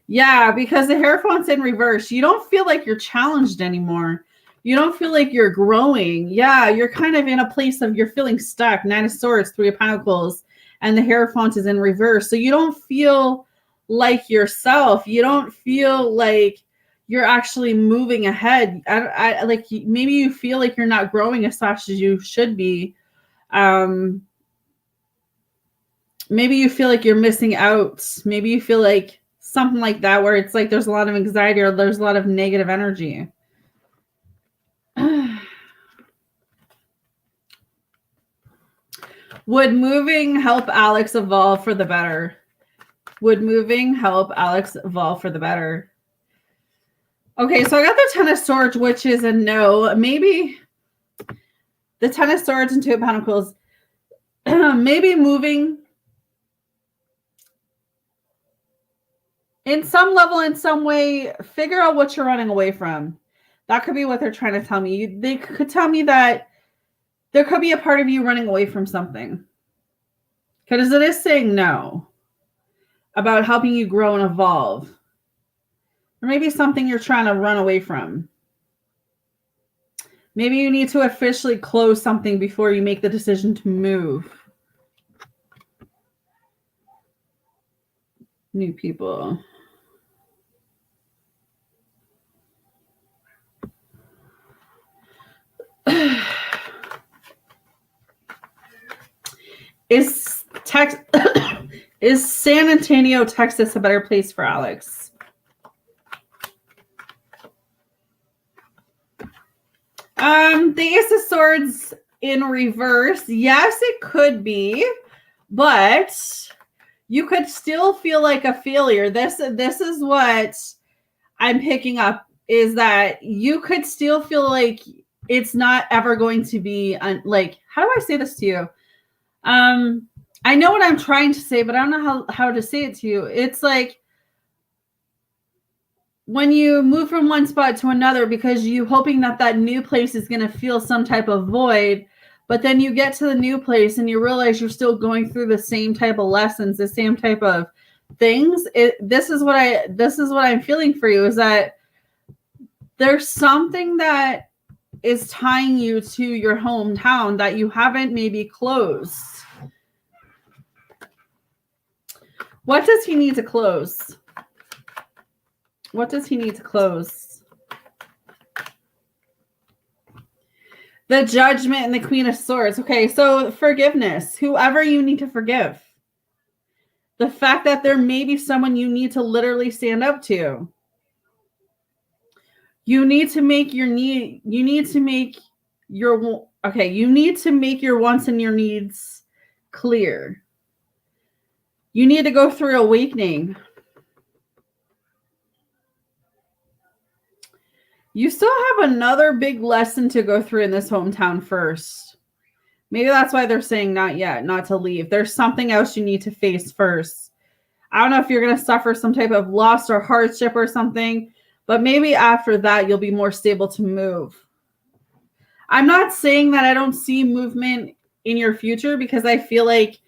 Yeah, because the Hierophant's in reverse. You don't feel like you're challenged anymore. You don't feel like you're growing. Yeah, you're kind of in a place of you're feeling stuck. Nine of Swords, Three of Pentacles, and the Hierophant is in reverse. So you don't feel like yourself. You don't feel like you're actually moving ahead. I like maybe you feel like you're not growing as fast as you should be. Maybe you feel like you're missing out. Maybe you feel like something like that, where it's like there's a lot of anxiety or there's a lot of negative energy. Would moving help Alex evolve for the better? Would moving help Alex evolve for the better? Okay, so I got the Ten of Swords, which is a no. Maybe the Ten of Swords and Two of Pentacles. Maybe moving in some level, in some way, figure out what you're running away from. That could be what they're trying to tell me. They could tell me that there could be a part of you running away from something. Because it is saying no about helping you grow and evolve. Or maybe something you're trying to run away from. Maybe you need to officially close something before you make the decision to move. New people. Is San Antonio, Texas a better place for Alex? The Ace of Swords in reverse. Yes, it could be, but you could still feel like a failure. This is what I'm picking up, is that you could still feel like it's not ever going to be like, how do I say this to you? I know what I'm trying to say, but I don't know how to say it to you. It's like when you move from one spot to another because you're hoping that new place is going to feel some type of void, but then you get to the new place and you realize you're still going through the same type of lessons, the same type of things. This is what I'm feeling for you, is that there's something that is tying you to your hometown that you haven't maybe closed. What does he need to close? What does he need to close? The Judgment and the Queen of Swords. Okay, so forgiveness. Whoever you need to forgive. The fact that there may be someone you need to literally stand up to. You need to make your wants and your needs clear. You need to go through awakening. You still have another big lesson to go through in this hometown first. Maybe that's why they're saying not yet, not to leave. There's something else you need to face first. I don't know if you're going to suffer some type of loss or hardship or something, but maybe after that, you'll be more stable to move. I'm not saying that I don't see movement in your future, because I feel like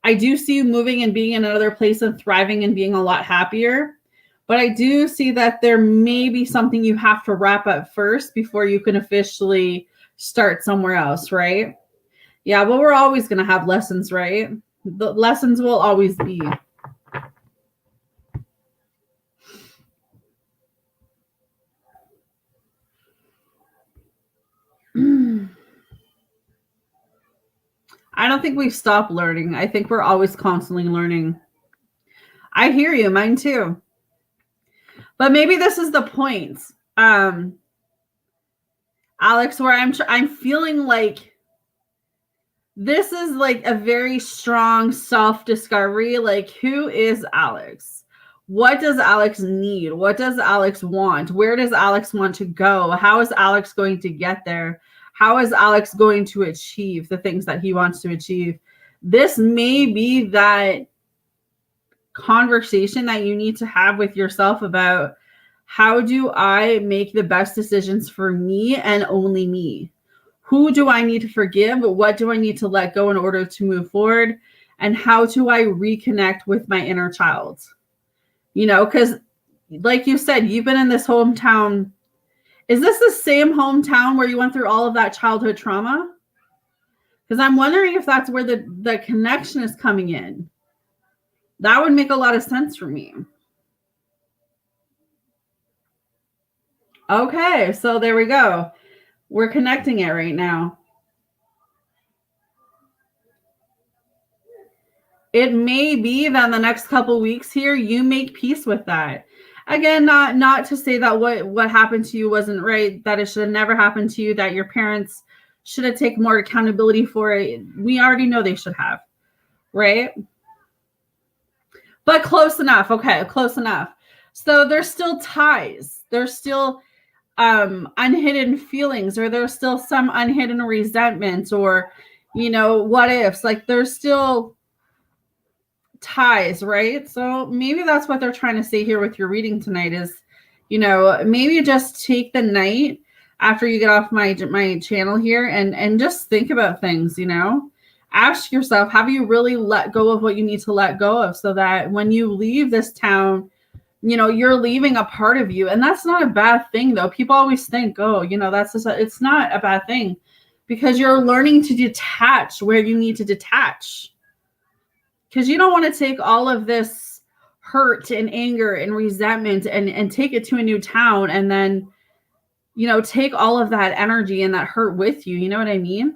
I do see you moving and being in another place and thriving and being a lot happier. But I do see that there may be something you have to wrap up first before you can officially start somewhere else, right? Yeah, but we're always going to have lessons, right? The lessons will always be. I don't think we've stopped learning. I think we're always constantly learning. I hear you, mine too. But maybe this is the point, Alex, where I'm feeling like this is like a very strong self-discovery. Like, who is Alex? What does Alex need? What does Alex want? Where does Alex want to go? How is Alex going to get there? How is Alex going to achieve the things that he wants to achieve? This may be that conversation that you need to have with yourself about, how do I make the best decisions for me and only me? Who do I need to forgive? What do I need to let go in order to move forward? And how do I reconnect with my inner child? You know, because like you said, you've been in this hometown. Is this the same hometown where you went through all of that childhood trauma? Because I'm wondering if that's where the connection is coming in. That would make a lot of sense for me. Okay, so there we go. We're connecting it right now. It may be that in the next couple weeks here, you make peace with that. Again, not to say that what happened to you wasn't right, that it should have never happened to you, that your parents should have taken more accountability for it. We already know they should have, right? But close enough. Okay, close enough. So there's still ties. There's still unhidden feelings, or there's still some unhidden resentment, or, you know, what ifs. Like, there's still ties, right? So maybe that's what they're trying to say here with your reading tonight is, you know, maybe just take the night after you get off my channel here and just think about things, you know. Ask yourself, have you really let go of what you need to let go of, so that when you leave this town, you know, you're leaving a part of you. And that's not a bad thing, though. People always think, oh, you know, that's just it's not a bad thing, because you're learning to detach where you need to detach. Because you don't want to take all of this hurt and anger and resentment and take it to a new town, and then, you know, take all of that energy and that hurt with you. You know what I mean?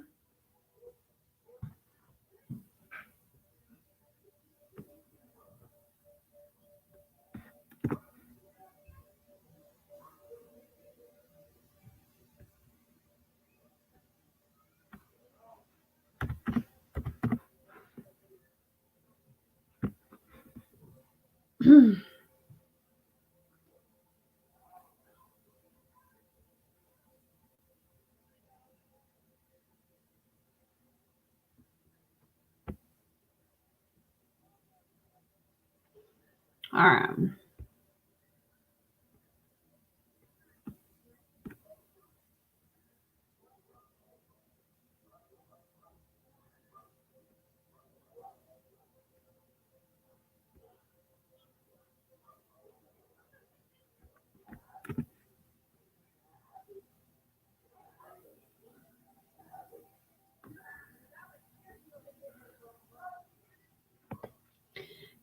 All right.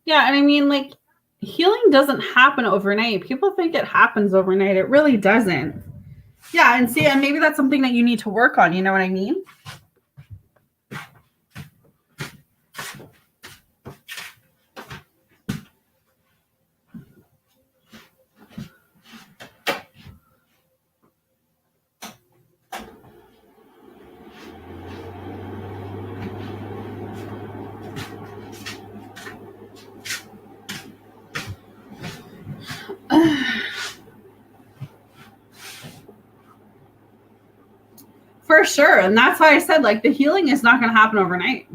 Yeah, and I mean, like, healing doesn't happen overnight. People think it happens overnight. It really doesn't. Yeah, and see, and maybe that's something that you need to work on. You know what I mean? For sure. And that's why I said, like, the healing is not going to happen overnight.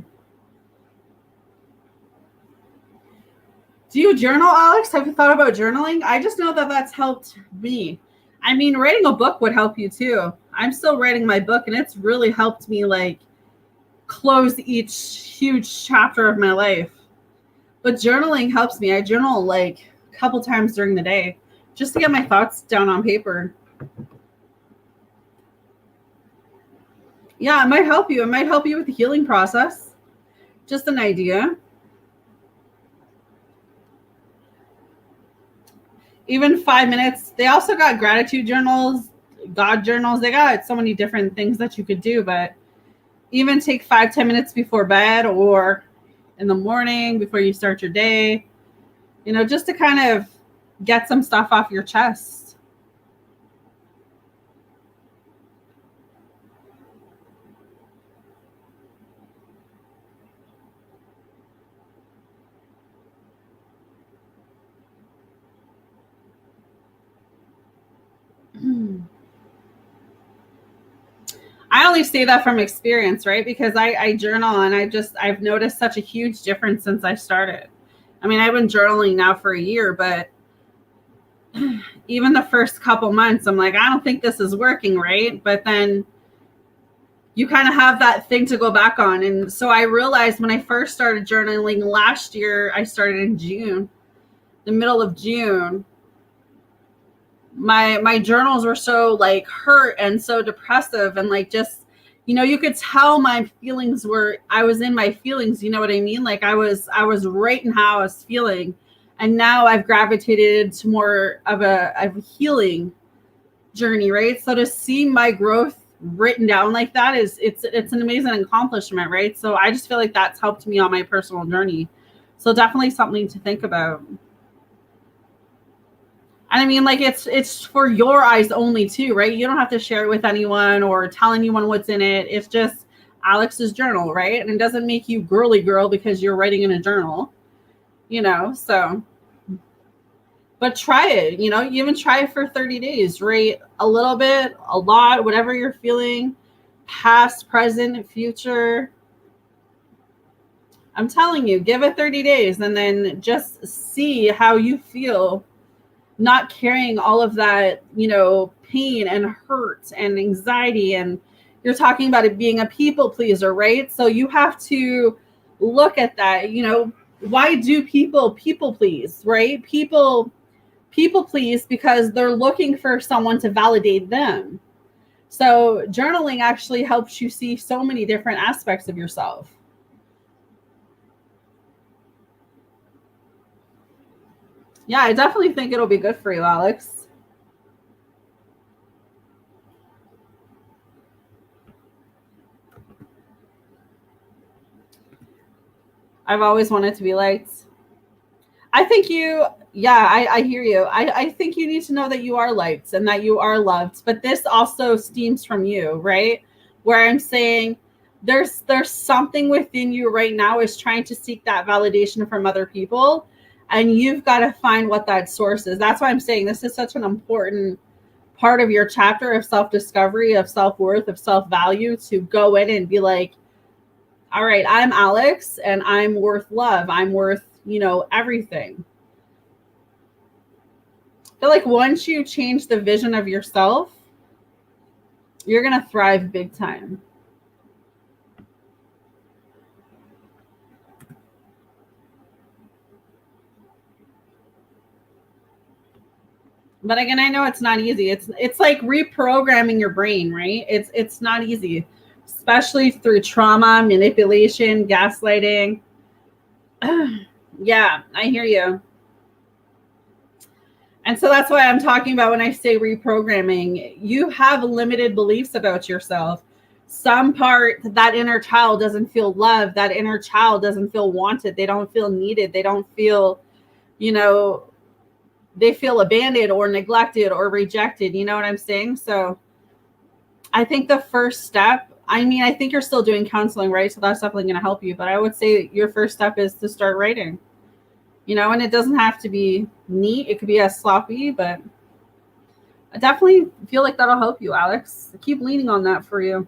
Do you journal, Alex? Have you thought about journaling? I just know that that's helped me. I mean, writing a book would help you too. I'm still writing my book, and it's really helped me, like, close each huge chapter of my life. But journaling helps me. I journal like a couple times during the day just to get my thoughts down on paper. Yeah, it might help you. It might help you with the healing process. Just an idea. Even 5 minutes. They also got gratitude journals, God journals. They got so many different things that you could do. But Even take 5-10 minutes before bed or in the morning before you start your day, just to kind of get some stuff off your chest. I only say that from experience, right? Because I journal and I've noticed such a huge difference since I started. I mean, I've been journaling now for a year, but even the first couple months, I'm like, I don't think this is working, right? But then you kind of have that thing to go back on. And so I realized when I first started journaling last year, I started in June, the middle of June. My journals were so like hurt and so depressive and like just you could tell my feelings were I was in my feelings, you know what I mean? Like I was right in how I was feeling. And now I've gravitated to more of a healing journey, right? So to see my growth written down like that it's an amazing accomplishment, right? So I just feel like that's helped me on my personal journey. So definitely something to think about. And I mean, like it's for your eyes only too, right? You don't have to share it with anyone or tell anyone what's in it. It's just Alex's journal, right? And it doesn't make you girly girl because you're writing in a journal, so but try it, you even try it for 30 days, right? A little bit, a lot, whatever you're feeling, past, present, future. I'm telling you, give it 30 days and then just see how you feel not carrying all of that, pain and hurt and anxiety. And you're talking about it being a people pleaser, right? So you have to look at that, why do people please, right? People please because they're looking for someone to validate them. So journaling actually helps you see so many different aspects of yourself. Yeah, I definitely think it'll be good for you, Alex. I've always wanted to be liked. I think I hear you. I think you need to know that you are liked and that you are loved. But this also stems from you, right? Where I'm saying there's something within you right now is trying to seek that validation from other people. And you've got to find what that source is. That's why I'm saying this is such an important part of your chapter of self-discovery, of self-worth, of self-value, to go in and be like, all right, I'm Alex and I'm worth love. I'm worth, everything. I feel like once you change the vision of yourself, you're going to thrive big time. But again, I know it's not easy. It's like reprogramming your brain, right? It's not easy, especially through trauma, manipulation, gaslighting. Yeah, I hear you. And so that's why I'm talking about when I say reprogramming. You have limited beliefs about yourself. Some part, that inner child doesn't feel loved. That inner child doesn't feel wanted. They don't feel needed. They don't feel, you know, they feel abandoned or neglected or rejected. You know what I'm saying? So I think the first step, I think you're still doing counseling, right? So that's definitely going to help you. But I would say your first step is to start writing, and it doesn't have to be neat. It could be as sloppy, but I definitely feel like that'll help you, Alex. I keep leaning on that for you.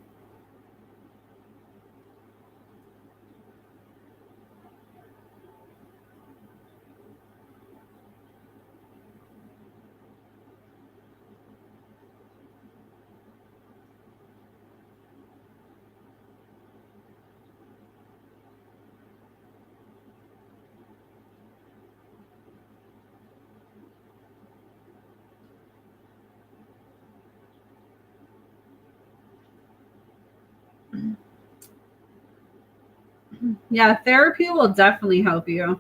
Yeah, therapy will definitely help you.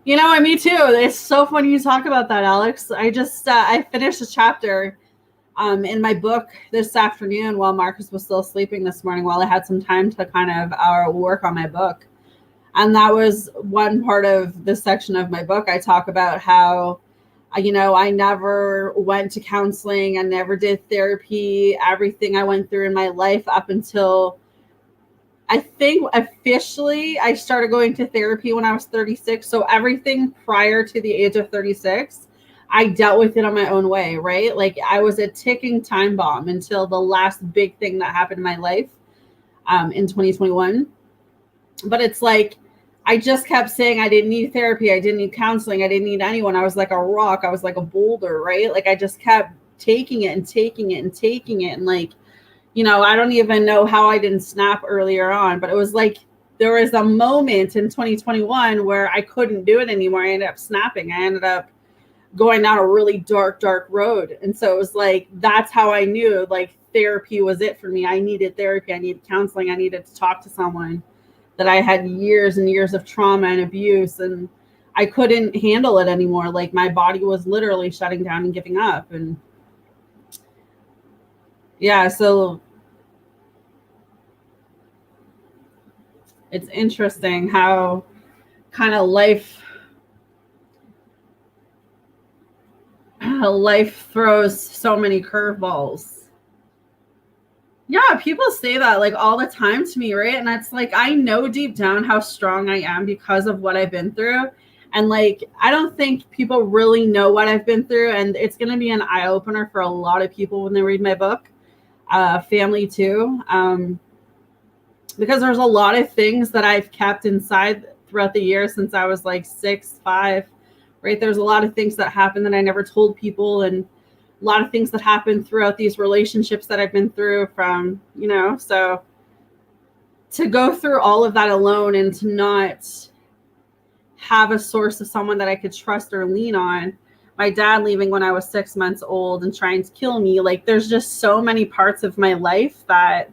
Me too. It's so funny you talk about that, Alex. I just I finished a chapter in my book this afternoon while Marcus was still sleeping this morning, while I had some time to kind of work on my book. And that was one part of this section of my book. I talk about how, I never went to counseling. I never did therapy. Everything I went through in my life up until I think officially I started going to therapy when I was 36. So everything prior to the age of 36, I dealt with it on my own way, right? Like I was a ticking time bomb until the last big thing that happened in my life in 2021. But it's like, I just kept saying I didn't need therapy. I didn't need counseling. I didn't need anyone. I was like a rock. I was like a boulder, right? Like I just kept taking it and taking it and taking it. And like, I don't even know how I didn't snap earlier on, but it was like there was a moment in 2021 where I couldn't do it anymore. I ended up snapping. I ended up going down a really dark, dark road. And so it was like, that's how I knew like therapy was it for me. I needed therapy. I needed counseling. I needed to talk to someone that I had years and years of trauma and abuse, and I couldn't handle it anymore. Like my body was literally shutting down and giving up. And yeah, so it's interesting how kind of life throws so many curveballs. Yeah, people say that like all the time to me, right? And it's like, I know deep down how strong I am because of what I've been through. And like, I don't think people really know what I've been through. And it's going to be an eye opener for a lot of people when they read my book, family too. Because there's a lot of things that I've kept inside throughout the years since I was like 6, 5, right? There's a lot of things that happened that I never told people. And a lot of things that happened throughout these relationships that I've been through from, so to go through all of that alone and to not have a source of someone that I could trust or lean on, my dad leaving when I was 6 months old and trying to kill me, like there's just so many parts of my life that,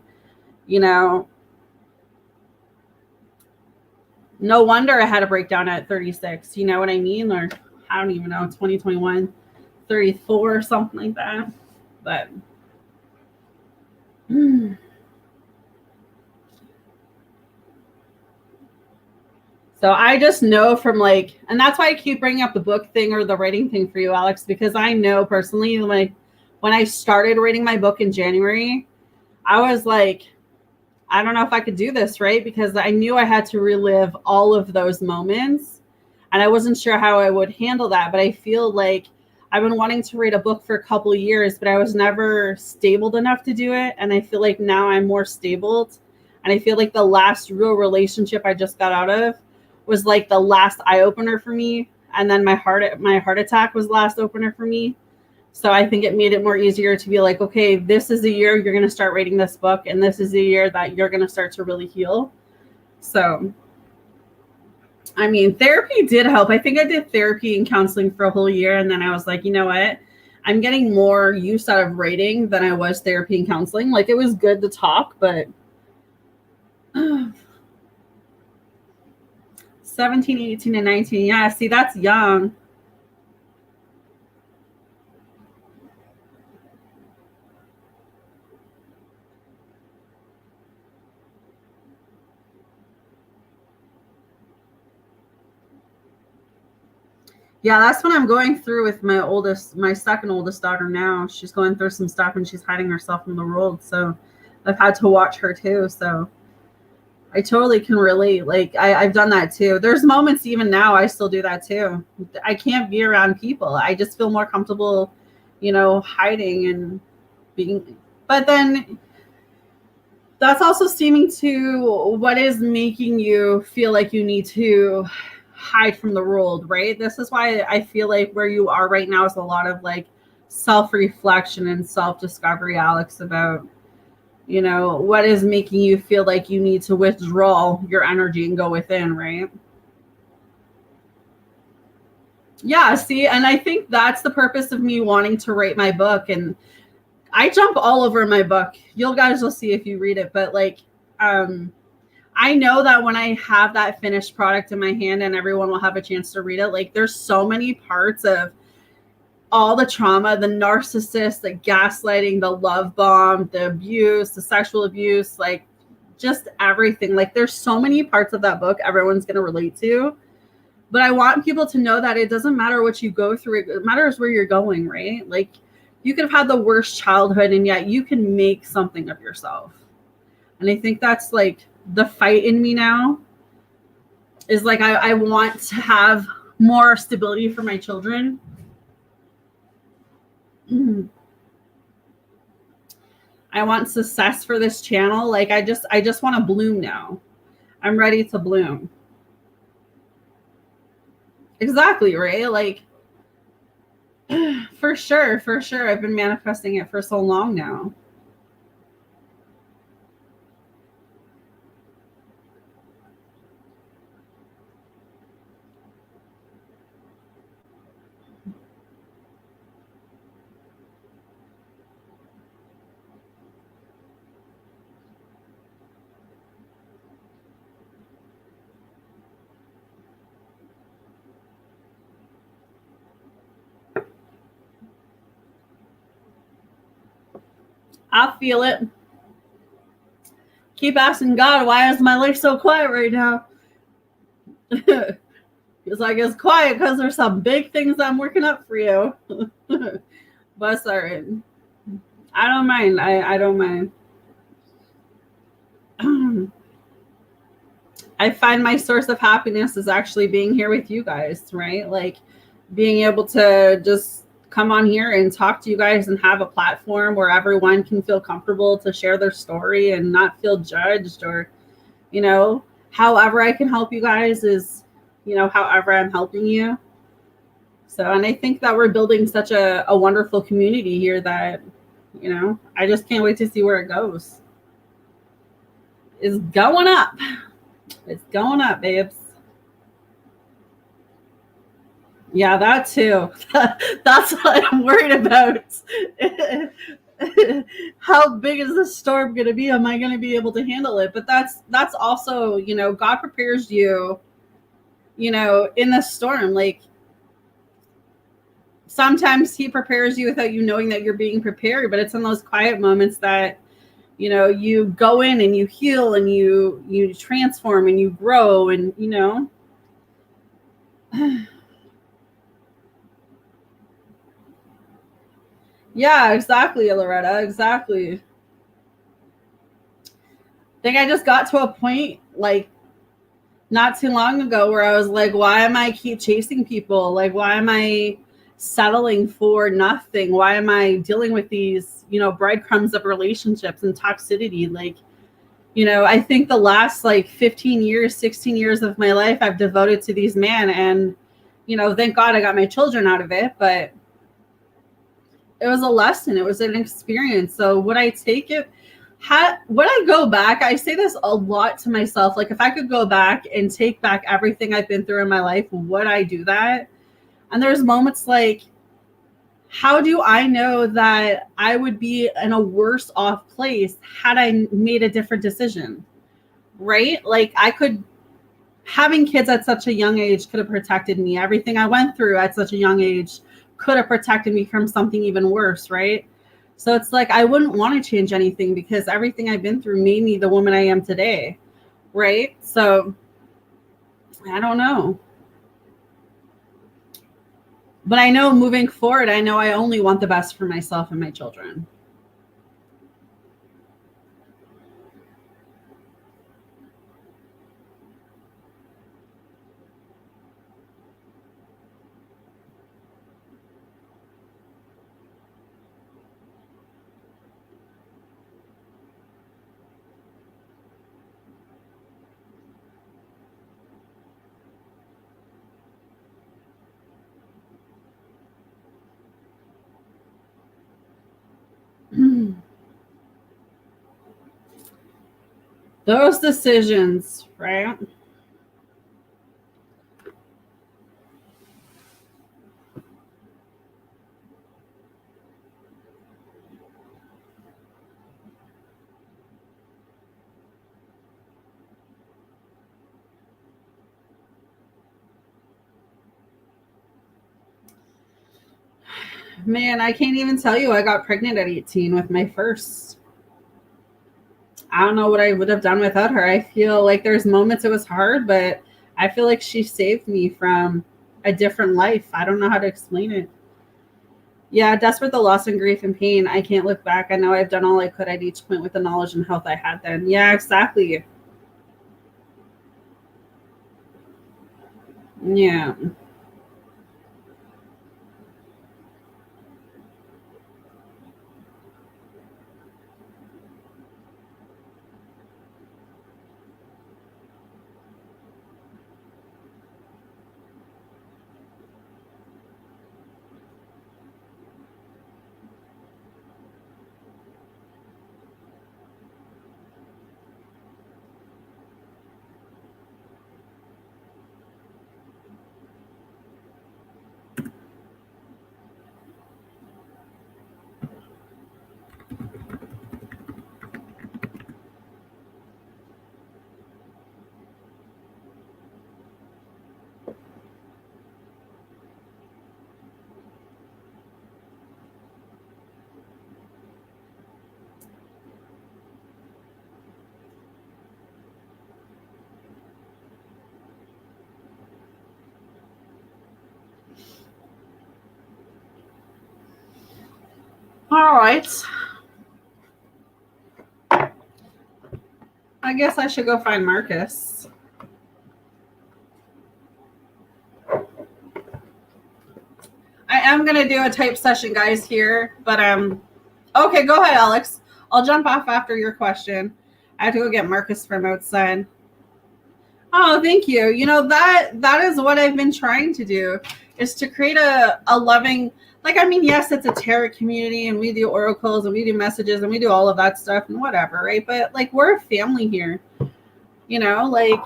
no wonder I had a breakdown at 36, you know what I mean? Or I don't even know, 2021. 34 or something like that. But so I just know from like, and that's why I keep bringing up the book thing or the writing thing for you, Alex, because I know personally, like when I started writing my book in January, I was like, I don't know if I could do this, right? Because I knew I had to relive all of those moments and I wasn't sure how I would handle that. But I feel like I've been wanting to write a book for a couple of years, but I was never stable enough to do it. And I feel like now I'm more stable. And I feel like the last real relationship I just got out of was like the last eye opener for me. And then my heart attack was the last opener for me. So I think it made it more easier to be like, okay, this is the year you're going to start writing this book. And this is the year that you're going to start to really heal. So I mean, therapy did help. I think I did therapy and counseling for a whole year. And then I was like, you know what? I'm getting more use out of writing than I was therapy and counseling. Like it was good to talk, but 17, 18, and 19. Yeah, see, that's young. Yeah, that's what I'm going through with my second oldest daughter now. She's going through some stuff and she's hiding herself from the world. So I've had to watch her too. So I totally can relate. Like I've done that too. There's moments even now I still do that too. I can't be around people. I just feel more comfortable, hiding and being. But then that's also seeming to what is making you feel like you need to hide from the world, right? This is why I feel like where you are right now is a lot of like self-reflection and self-discovery, Alex, about what is making you feel like you need to withdraw your energy and go within, right? Yeah, see, and I think that's the purpose of me wanting to write my book. And I jump all over my book. You guys will see if you read it, but like I know that when I have that finished product in my hand and everyone will have a chance to read it, like there's so many parts of all the trauma, the narcissist, the gaslighting, the love bomb, the abuse, the sexual abuse, like just everything. Like there's so many parts of that book everyone's going to relate to. But I want people to know that it doesn't matter what you go through. It matters where you're going, right? Like you could have had the worst childhood and yet you can make something of yourself. And I think that's like the fight in me now is like I want to have more stability for my children. I want success for this channel. Like I just want to bloom now. I'm ready to bloom. Exactly, right? Like for sure. I've been manifesting it for so long now. I feel it. Keep asking God, why is my life so quiet right now? It's like it's quiet because there's some big things I'm working up for you. But sorry. I don't mind. I don't mind. I find my source of happiness is actually being here with you guys, right? Like being able to just come on here and talk to you guys and have a platform where everyone can feel comfortable to share their story and not feel judged or, you know, however I can help you guys is, you know, however I'm helping you. So, and I think that we're building such a wonderful community here that, you know, I just can't wait to see where it goes. It's going up. It's going up, babes. Yeah, that too. That's what I'm worried about. How big is the storm going to be? Am I going to be able to handle it? But that's also, you know, God prepares you, you know, in the storm. Like sometimes he prepares you without you knowing that you're being prepared, but it's in those quiet moments that, you know, you go in and you heal and you transform and you grow and, you know. Yeah, exactly, Loretta. Exactly. I think I just got to a point like not too long ago where I was like, why am I keep chasing people? Like, why am I settling for nothing? Why am I dealing with these, you know, breadcrumbs of relationships and toxicity? Like, you know, I think the last like 15 years, 16 years of my life I've devoted to these men. And, you know, thank God I got my children out of it. But it was a lesson. It was an experience. So would I take it? Would I go back? I say this a lot to myself. Like if I could go back and take back everything I've been through in my life, would I do that? And there's moments like, how do I know that I would be in a worse off place had I made a different decision? Right? Like I could, having kids at such a young age could have protected me. Everything I went through at such a young age could have protected me from something even worse, right? So it's like I wouldn't want to change anything because everything I've been through made me the woman I am today, right? So I don't know. But I know moving forward, I know I only want the best for myself and my children. Those decisions, right? Man, I can't even tell you I got pregnant at 18 with my first. I don't know what I would have done without her. I feel like there's moments it was hard, but I feel like she saved me from a different life. I don't know how to explain it. Yeah, desperate the loss and grief and pain. I can't look back. I know I've done all I could at each point with the knowledge and health I had then. Yeah, exactly. Yeah. All right. I guess I should go find Marcus. I am gonna do a type session, guys, here, but okay, go ahead, Alex. I'll jump off after your question. I have to go get Marcus from outside. Oh, thank you. You know, that is what I've been trying to do, is to create a loving, like, I mean, yes, it's a tarot community and we do oracles and we do messages and we do all of that stuff and whatever, right? But like, we're a family here, you know, like,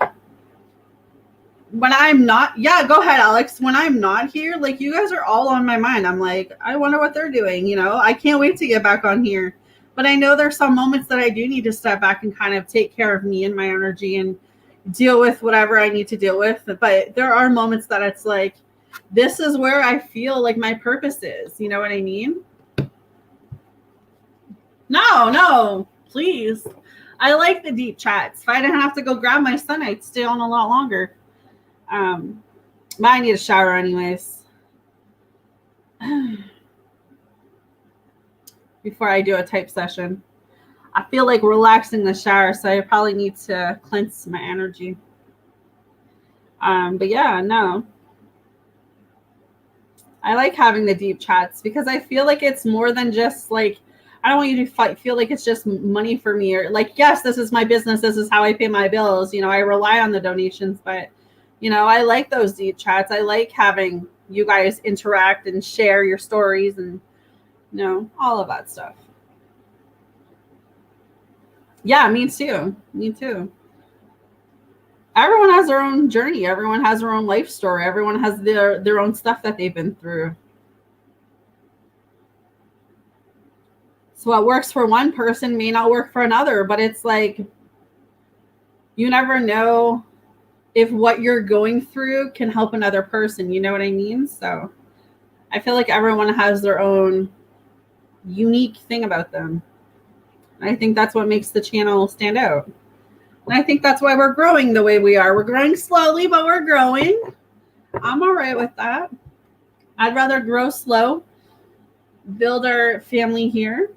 when I'm not, yeah, go ahead, Alex. When I'm not here, like, you guys are all on my mind. I'm like, I wonder what they're doing, you know? I can't wait to get back on here. But I know there's some moments that I do need to step back and kind of take care of me and my energy and deal with whatever I need to deal with. But there are moments that it's like, this is where I feel like my purpose is. You know what I mean? No, please. I like the deep chats. If I didn't have to go grab my son, I'd stay on a lot longer. But I need a shower anyways. Before I do a type session. I feel like relaxing the shower, so I probably need to cleanse my energy. But yeah, no. I like having the deep chats because I feel like it's more than just like, I don't want you to feel like it's just money for me, or like, yes, this is my business. This is how I pay my bills. You know, I rely on the donations, but you know, I like those deep chats. I like having you guys interact and share your stories and, you know, all of that stuff. Yeah, me too. Me too. Everyone has their own journey. Everyone has their own life story. Everyone has their own stuff that they've been through. So what works for one person may not work for another, but it's like, you never know if what you're going through can help another person. You know what I mean? So I feel like everyone has their own unique thing about them. I think that's what makes the channel stand out. And I think that's why we're growing the way we are. We're growing slowly, but we're growing. I'm all right with that. I'd rather grow slow, build our family here.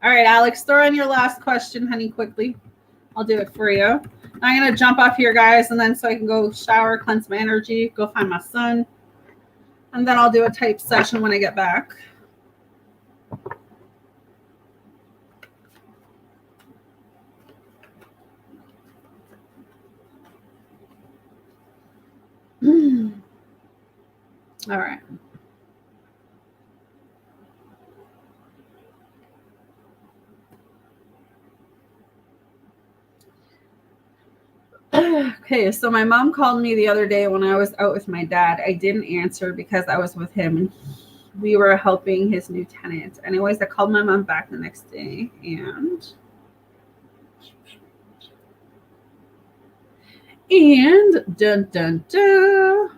All right, Alex, throw in your last question, honey, quickly. I'll do it for you. I'm going to jump off here, guys, and then so I can go shower, cleanse my energy, go find my son. And then I'll do a type session when I get back. All right. Okay, so my mom called me the other day when I was out with my dad. I didn't answer because I was with him and we were helping his new tenant. Anyways, I called my mom back the next day and And dun dun dun.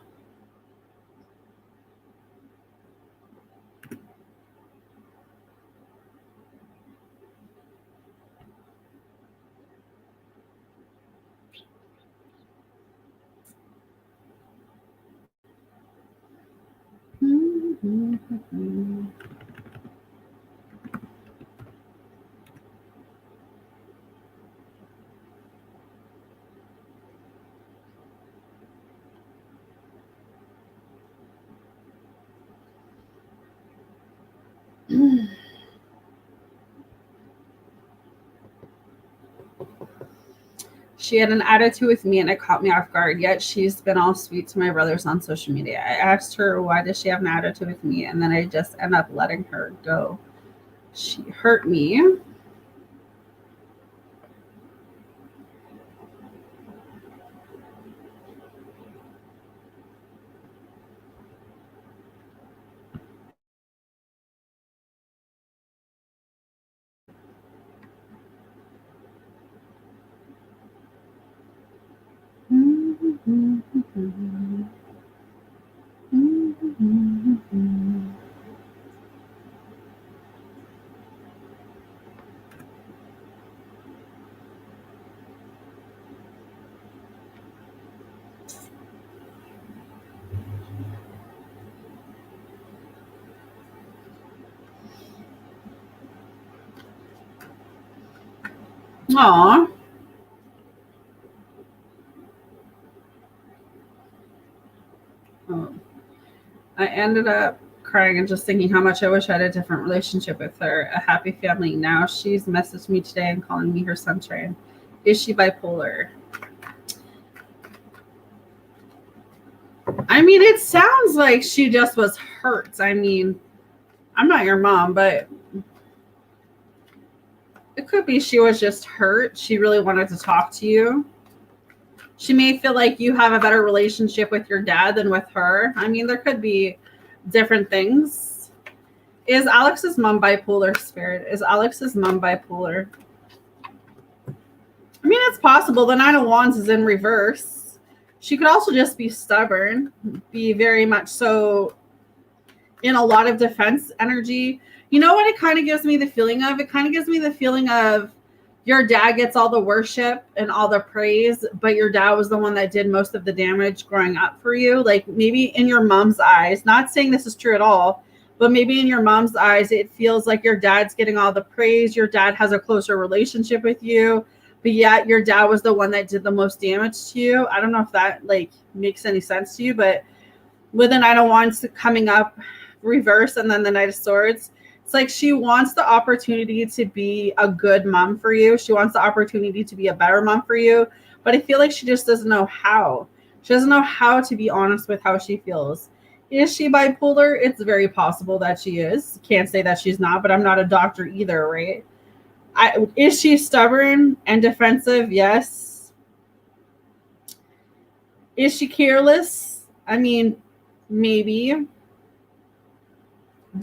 She had an attitude with me and it caught me off guard, yet she's been all sweet to my brothers on social media. I asked her, why does she have an attitude with me? And then I just end up letting her go. She hurt me. Aw. Oh. I ended up crying and just thinking how much I wish I had a different relationship with her, a happy family. Now she's messaged me today and calling me her sunshine. Is she bipolar? I mean, it sounds like she just was hurt. I mean, I'm not your mom, but it could be she was just hurt. She really wanted to talk to you. She may feel like you have a better relationship with your dad than with her. I mean, there could be different things. Is Alex's mom bipolar, Spirit? Is Alex's mom bipolar? I mean, it's possible. The Nine of Wands is in reverse. She could also just be stubborn, be very much so in a lot of defense energy. You know what it kind of gives me the feeling of? It kind of gives me the feeling of your dad gets all the worship and all the praise, but your dad was the one that did most of the damage growing up for you. Like maybe in your mom's eyes, not saying this is true at all, but maybe in your mom's eyes, it feels like your dad's getting all the praise. Your dad has a closer relationship with you, but yet your dad was the one that did the most damage to you. I don't know if that like makes any sense to you, but with the Knight of Wands coming up reverse and then the Knight of Swords, it's like she wants the opportunity to be a good mom for you. She wants the opportunity to be a better mom for you, but I feel like she just doesn't know how. She doesn't know how to be honest with how she feels. Is she bipolar? It's very possible that she is. Can't say that she's not, but I'm not a doctor either, right? Is she stubborn and defensive? Yes. Is she careless? I mean, maybe.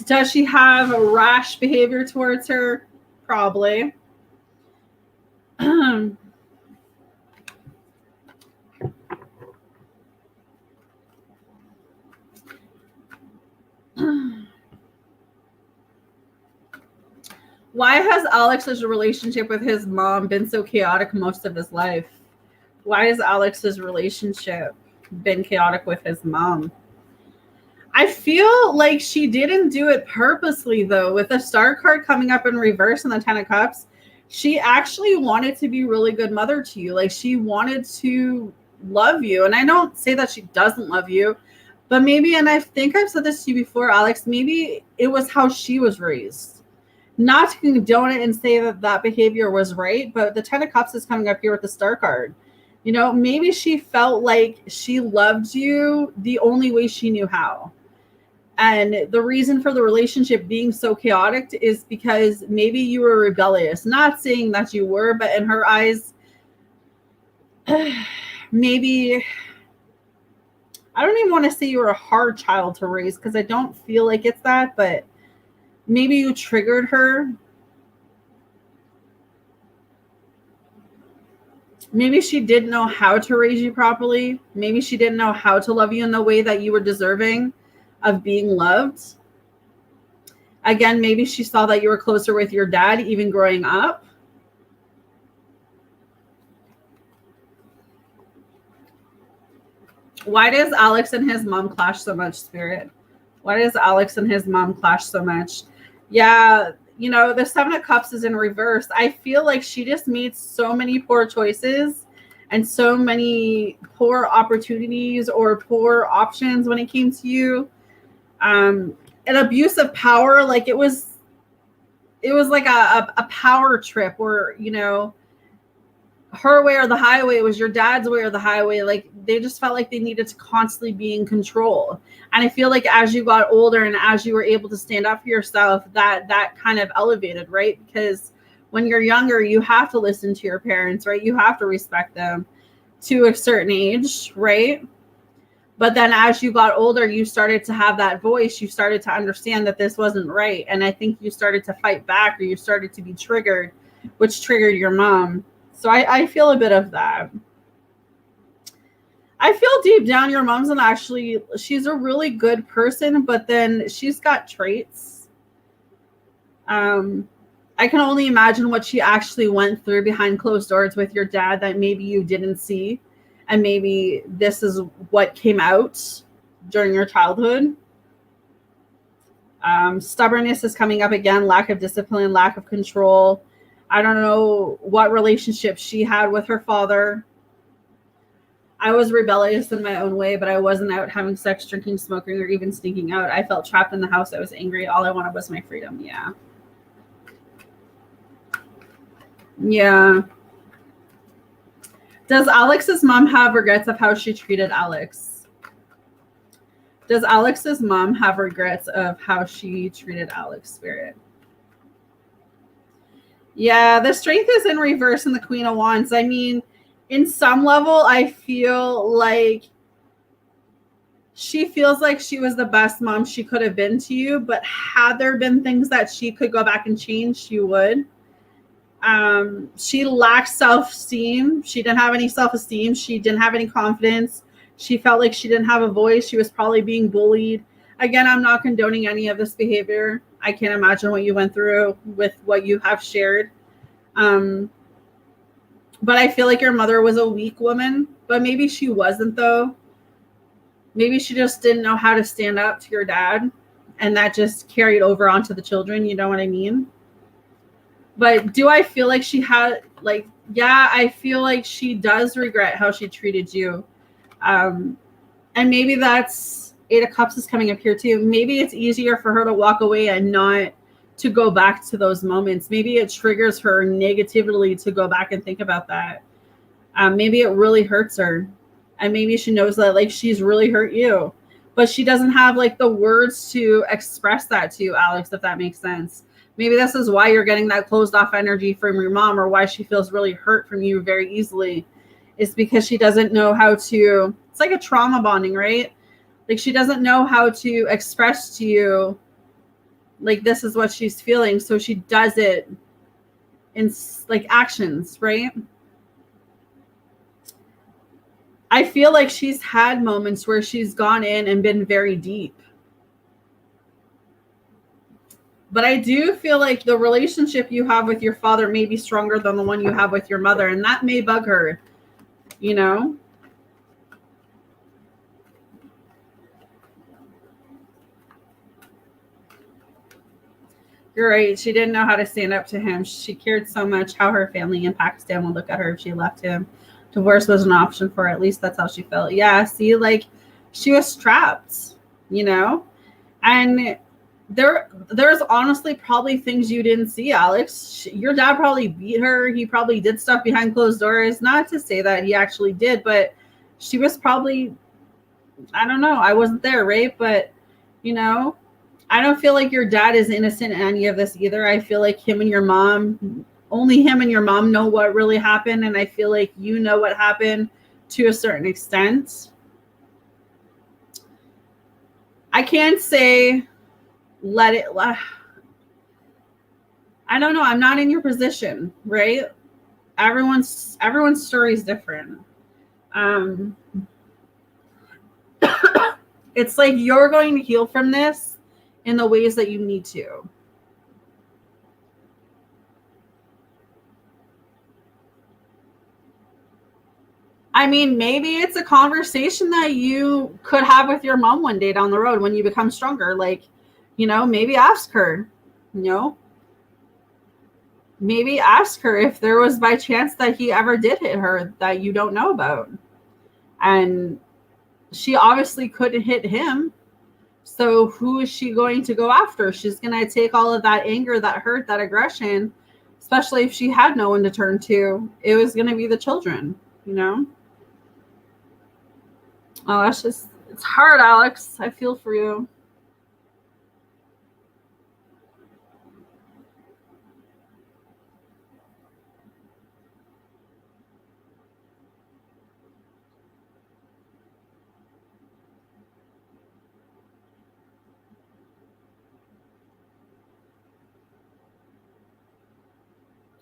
Does she have a rash behavior towards her? Probably. Why has Alex's relationship with his mom been so chaotic most of his life? Why has Alex's relationship been chaotic with his mom? I feel like she didn't do it purposely, though. With the Star card coming up in reverse and the Ten of Cups, she actually wanted to be a really good mother to you. Like she wanted to love you. And I don't say that she doesn't love you, but maybe, and I think I've said this to you before, Alex, maybe it was how she was raised. Not to condone it and say that that behavior was right, but the Ten of Cups is coming up here with the Star card. You know, maybe she felt like she loved you the only way she knew how. And the reason for the relationship being so chaotic is because maybe you were rebellious. Not saying that you were, but in her eyes, maybe, I don't even want to say you were a hard child to raise because I don't feel like it's that, but maybe you triggered her. Maybe she didn't know how to raise you properly. Maybe she didn't know how to love you in the way that you were deserving of being loved. Again, maybe she saw that you were closer with your dad even growing up. Why does Alex and his mom clash so much, Spirit? Why does Alex and his mom clash so much? Yeah, you know, the Seven of Cups is in reverse. I feel like she just made so many poor choices and so many poor opportunities or poor options when it came to you. An abuse of power, like it was like a power trip where, you know, her way or the highway. It was your dad's way or the highway. Like they just felt like they needed to constantly be in control. And I feel like as you got older and as you were able to stand up for yourself, that kind of elevated, right? Because when you're younger, you have to listen to your parents, right? You have to respect them to a certain age, right? But then as you got older, you started to have that voice. You started to understand that this wasn't right. And I think you started to fight back, or you started to be triggered, which triggered your mom. So I feel a bit of that. I feel deep down your mom's she's a really good person, but then she's got traits. I can only imagine what she actually went through behind closed doors with your dad that maybe you didn't see. And maybe this is what came out during your childhood. Stubbornness is coming up again, lack of discipline, lack of control. I don't know what relationship she had with her father. I was rebellious in my own way, but I wasn't out having sex, drinking, smoking, or even sneaking out. I felt trapped in the house. I was angry. All I wanted was my freedom. Yeah. Yeah. Does Alex's mom have regrets of how she treated Alex? Does Alex's mom have regrets of how she treated Alex, Spirit? Yeah, the Strength is in reverse in the Queen of Wands. I mean, in some level, I feel like she feels like she was the best mom she could have been to you, but had there been things that she could go back and change, she would. She lacked self-esteem. She didn't have any self-esteem. She didn't have any confidence. She felt like she didn't have a voice. She was probably being bullied. Again, I'm not condoning any of this behavior. I can't imagine what you went through with what you have shared. But I feel like your mother was a weak woman, but maybe she wasn't though. Maybe she just didn't know how to stand up to your dad, and that just carried over onto the children. You know what I mean? But do I feel like she had, like, yeah, I feel like she does regret how she treated you. And maybe that's Eight of Cups is coming up here too. Maybe it's easier for her to walk away and not to go back to those moments. Maybe it triggers her negatively to go back and think about that. Maybe it really hurts her. And maybe she knows that, like, she's really hurt you. But she doesn't have, like, the words to express that to you, Alex, if that makes sense. Maybe this is why you're getting that closed off energy from your mom, or why she feels really hurt from you very easily. It's because she doesn't know how to, it's like a trauma bonding, right? Like she doesn't know how to express to you, like, this is what she's feeling. So she does it in like actions, right? I feel like she's had moments where she's gone in and been very deep. But I do feel like the relationship you have with your father may be stronger than the one you have with your mother. And that may bug her, you know? You're right. She didn't know how to stand up to him. She cared so much how her family in Pakistan would look at her if she left him. Divorce was an option for her. At least that's how she felt. Yeah, see, like, she was trapped, you know? And there's honestly probably things you didn't see, Alex. Your dad probably beat her. He probably did stuff behind closed doors. Not to say that he actually did, but she was probably, I don't know. I wasn't there, right? But, you know, I don't feel like your dad is innocent in any of this either. I feel like only him and your mom know what really happened. And I feel like you know what happened to a certain extent. I can't say I don't know. I'm not in your position, right? everyone's story is different. It's like you're going to heal from this in the ways that you need to. I mean, maybe it's a conversation that you could have with your mom one day down the road when you become stronger. Like, maybe ask her, maybe ask her if there was by chance that he ever did hit her that you don't know about. And she obviously couldn't hit him. So who is she going to go after? She's going to take all of that anger, that hurt, that aggression, especially if she had no one to turn to. It was going to be the children, Oh, it's hard, Alex. I feel for you.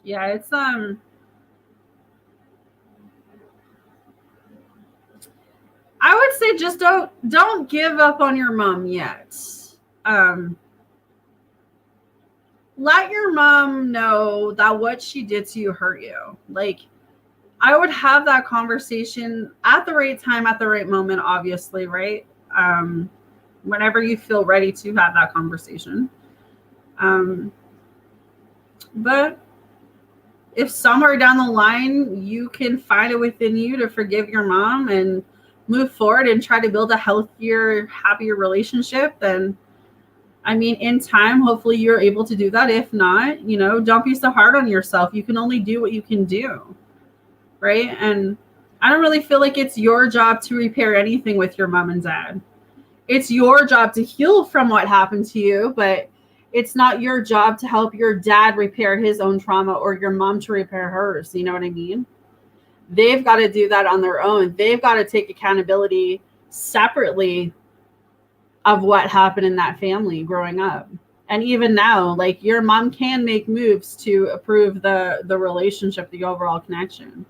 Yeah, it's I would say just don't give up on your mom yet. Let your mom know that what she did to you hurt you. Like, I would have that conversation at the right time, at the right moment, obviously, right? Whenever you feel ready to have that conversation. But if somewhere down the line you can find it within you to forgive your mom and move forward and try to build a healthier, happier relationship, then I mean, in time, hopefully you're able to do that. If not, don't be so hard on yourself. You can only do what you can do, right? And I don't really feel like it's your job to repair anything with your mom and dad. It's your job to heal from what happened to you, but it's not your job to help your dad repair his own trauma or your mom to repair hers. You know what I mean? They've got to do that on their own. They've got to take accountability separately of what happened in that family growing up. And even now, like, your mom can make moves to improve the relationship, the overall connection.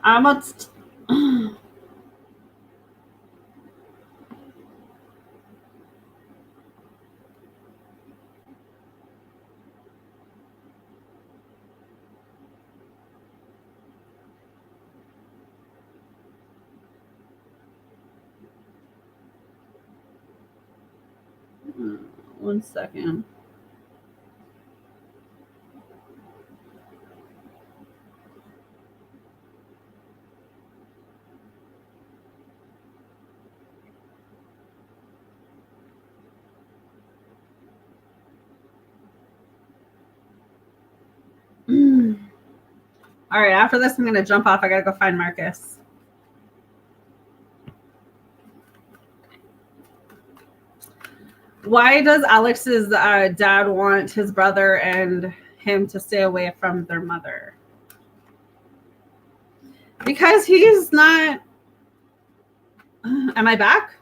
I'm a one second. All right, after this, I'm going to jump off. I got to go find Marcus. Why does Alex's dad want his brother and him to stay away from their mother? Because he's not... Am I back?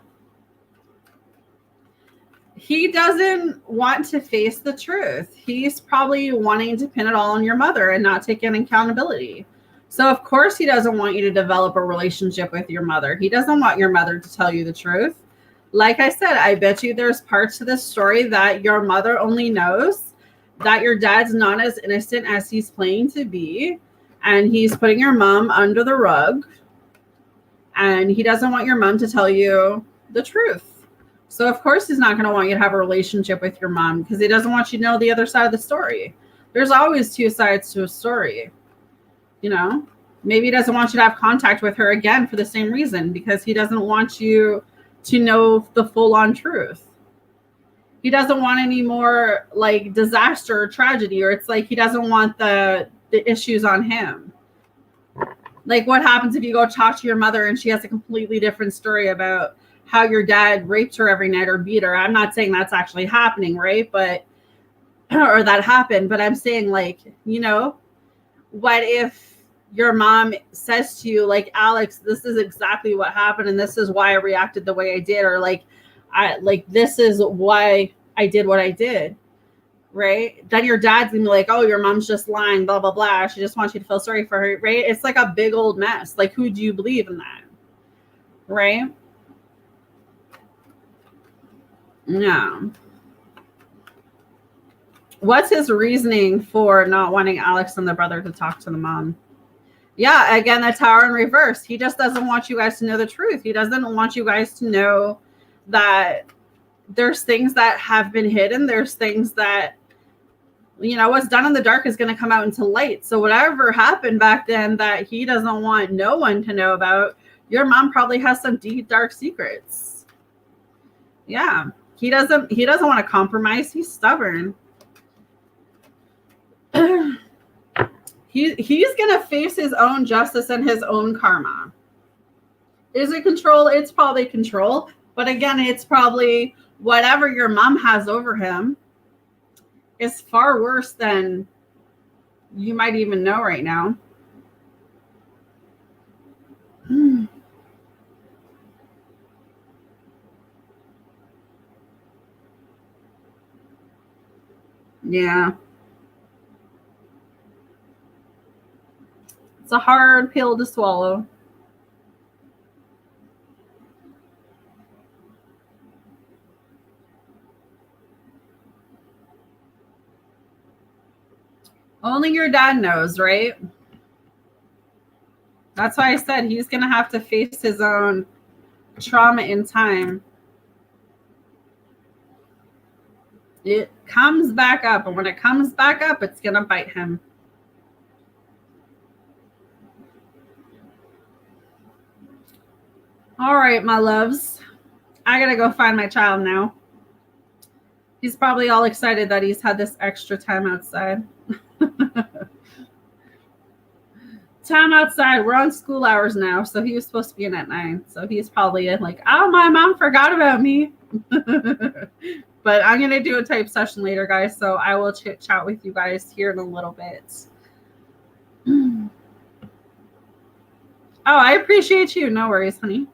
He doesn't want to face the truth. He's probably wanting to pin it all on your mother and not take any accountability. So, of course, he doesn't want you to develop a relationship with your mother. He doesn't want your mother to tell you the truth. Like I said, I bet you there's parts to this story that your mother only knows, that your dad's not as innocent as he's playing to be, and he's putting your mom under the rug, and he doesn't want your mom to tell you the truth. So, of course, he's not going to want you to have a relationship with your mom because he doesn't want you to know the other side of the story. There's always two sides to a story. Maybe he doesn't want you to have contact with her again for the same reason, because he doesn't want you to know the full-on truth. He doesn't want any more like disaster or tragedy, or it's like he doesn't want the issues on him. Like, what happens if you go talk to your mother and she has a completely different story about how your dad raped her every night or beat her? I'm not saying that's actually happening, right? But, or that happened, but I'm saying, like, what if your mom says to you, like, Alex, this is exactly what happened, and this is why I reacted the way I did, or this is why I did what I did, right? Then your dad's gonna be like, oh, your mom's just lying, blah, blah, blah. She just wants you to feel sorry for her, right? It's like a big old mess. Like, who do you believe in that, right? No. What's his reasoning for not wanting Alex and the brother to talk to the mom? Yeah, again, the Tower in reverse. He just doesn't want you guys to know the truth. He doesn't want you guys to know that there's things that have been hidden. There's things that, what's done in the dark is going to come out into light. So whatever happened back then that he doesn't want no one to know about, your mom probably has some deep, dark secrets. Yeah, he doesn't want to compromise. He's stubborn. He's gonna face his own justice and his own karma. Is it control? It's probably control, but again, it's probably whatever your mom has over him is far worse than you might even know right now. Yeah. It's a hard pill to swallow. Only your dad knows, right? That's why I said he's going to have to face his own trauma in time. It comes back up, and when it comes back up, it's going to bite him. All right, my loves. I got to go find my child now. He's probably all excited that he's had this extra time outside. Time outside. We're on school hours now, so he was supposed to be in at 9. So he's probably like, oh, my mom forgot about me. But I'm going to do a type session later, guys, so I will chit chat with you guys here in a little bit. Oh, I appreciate you. No worries, honey.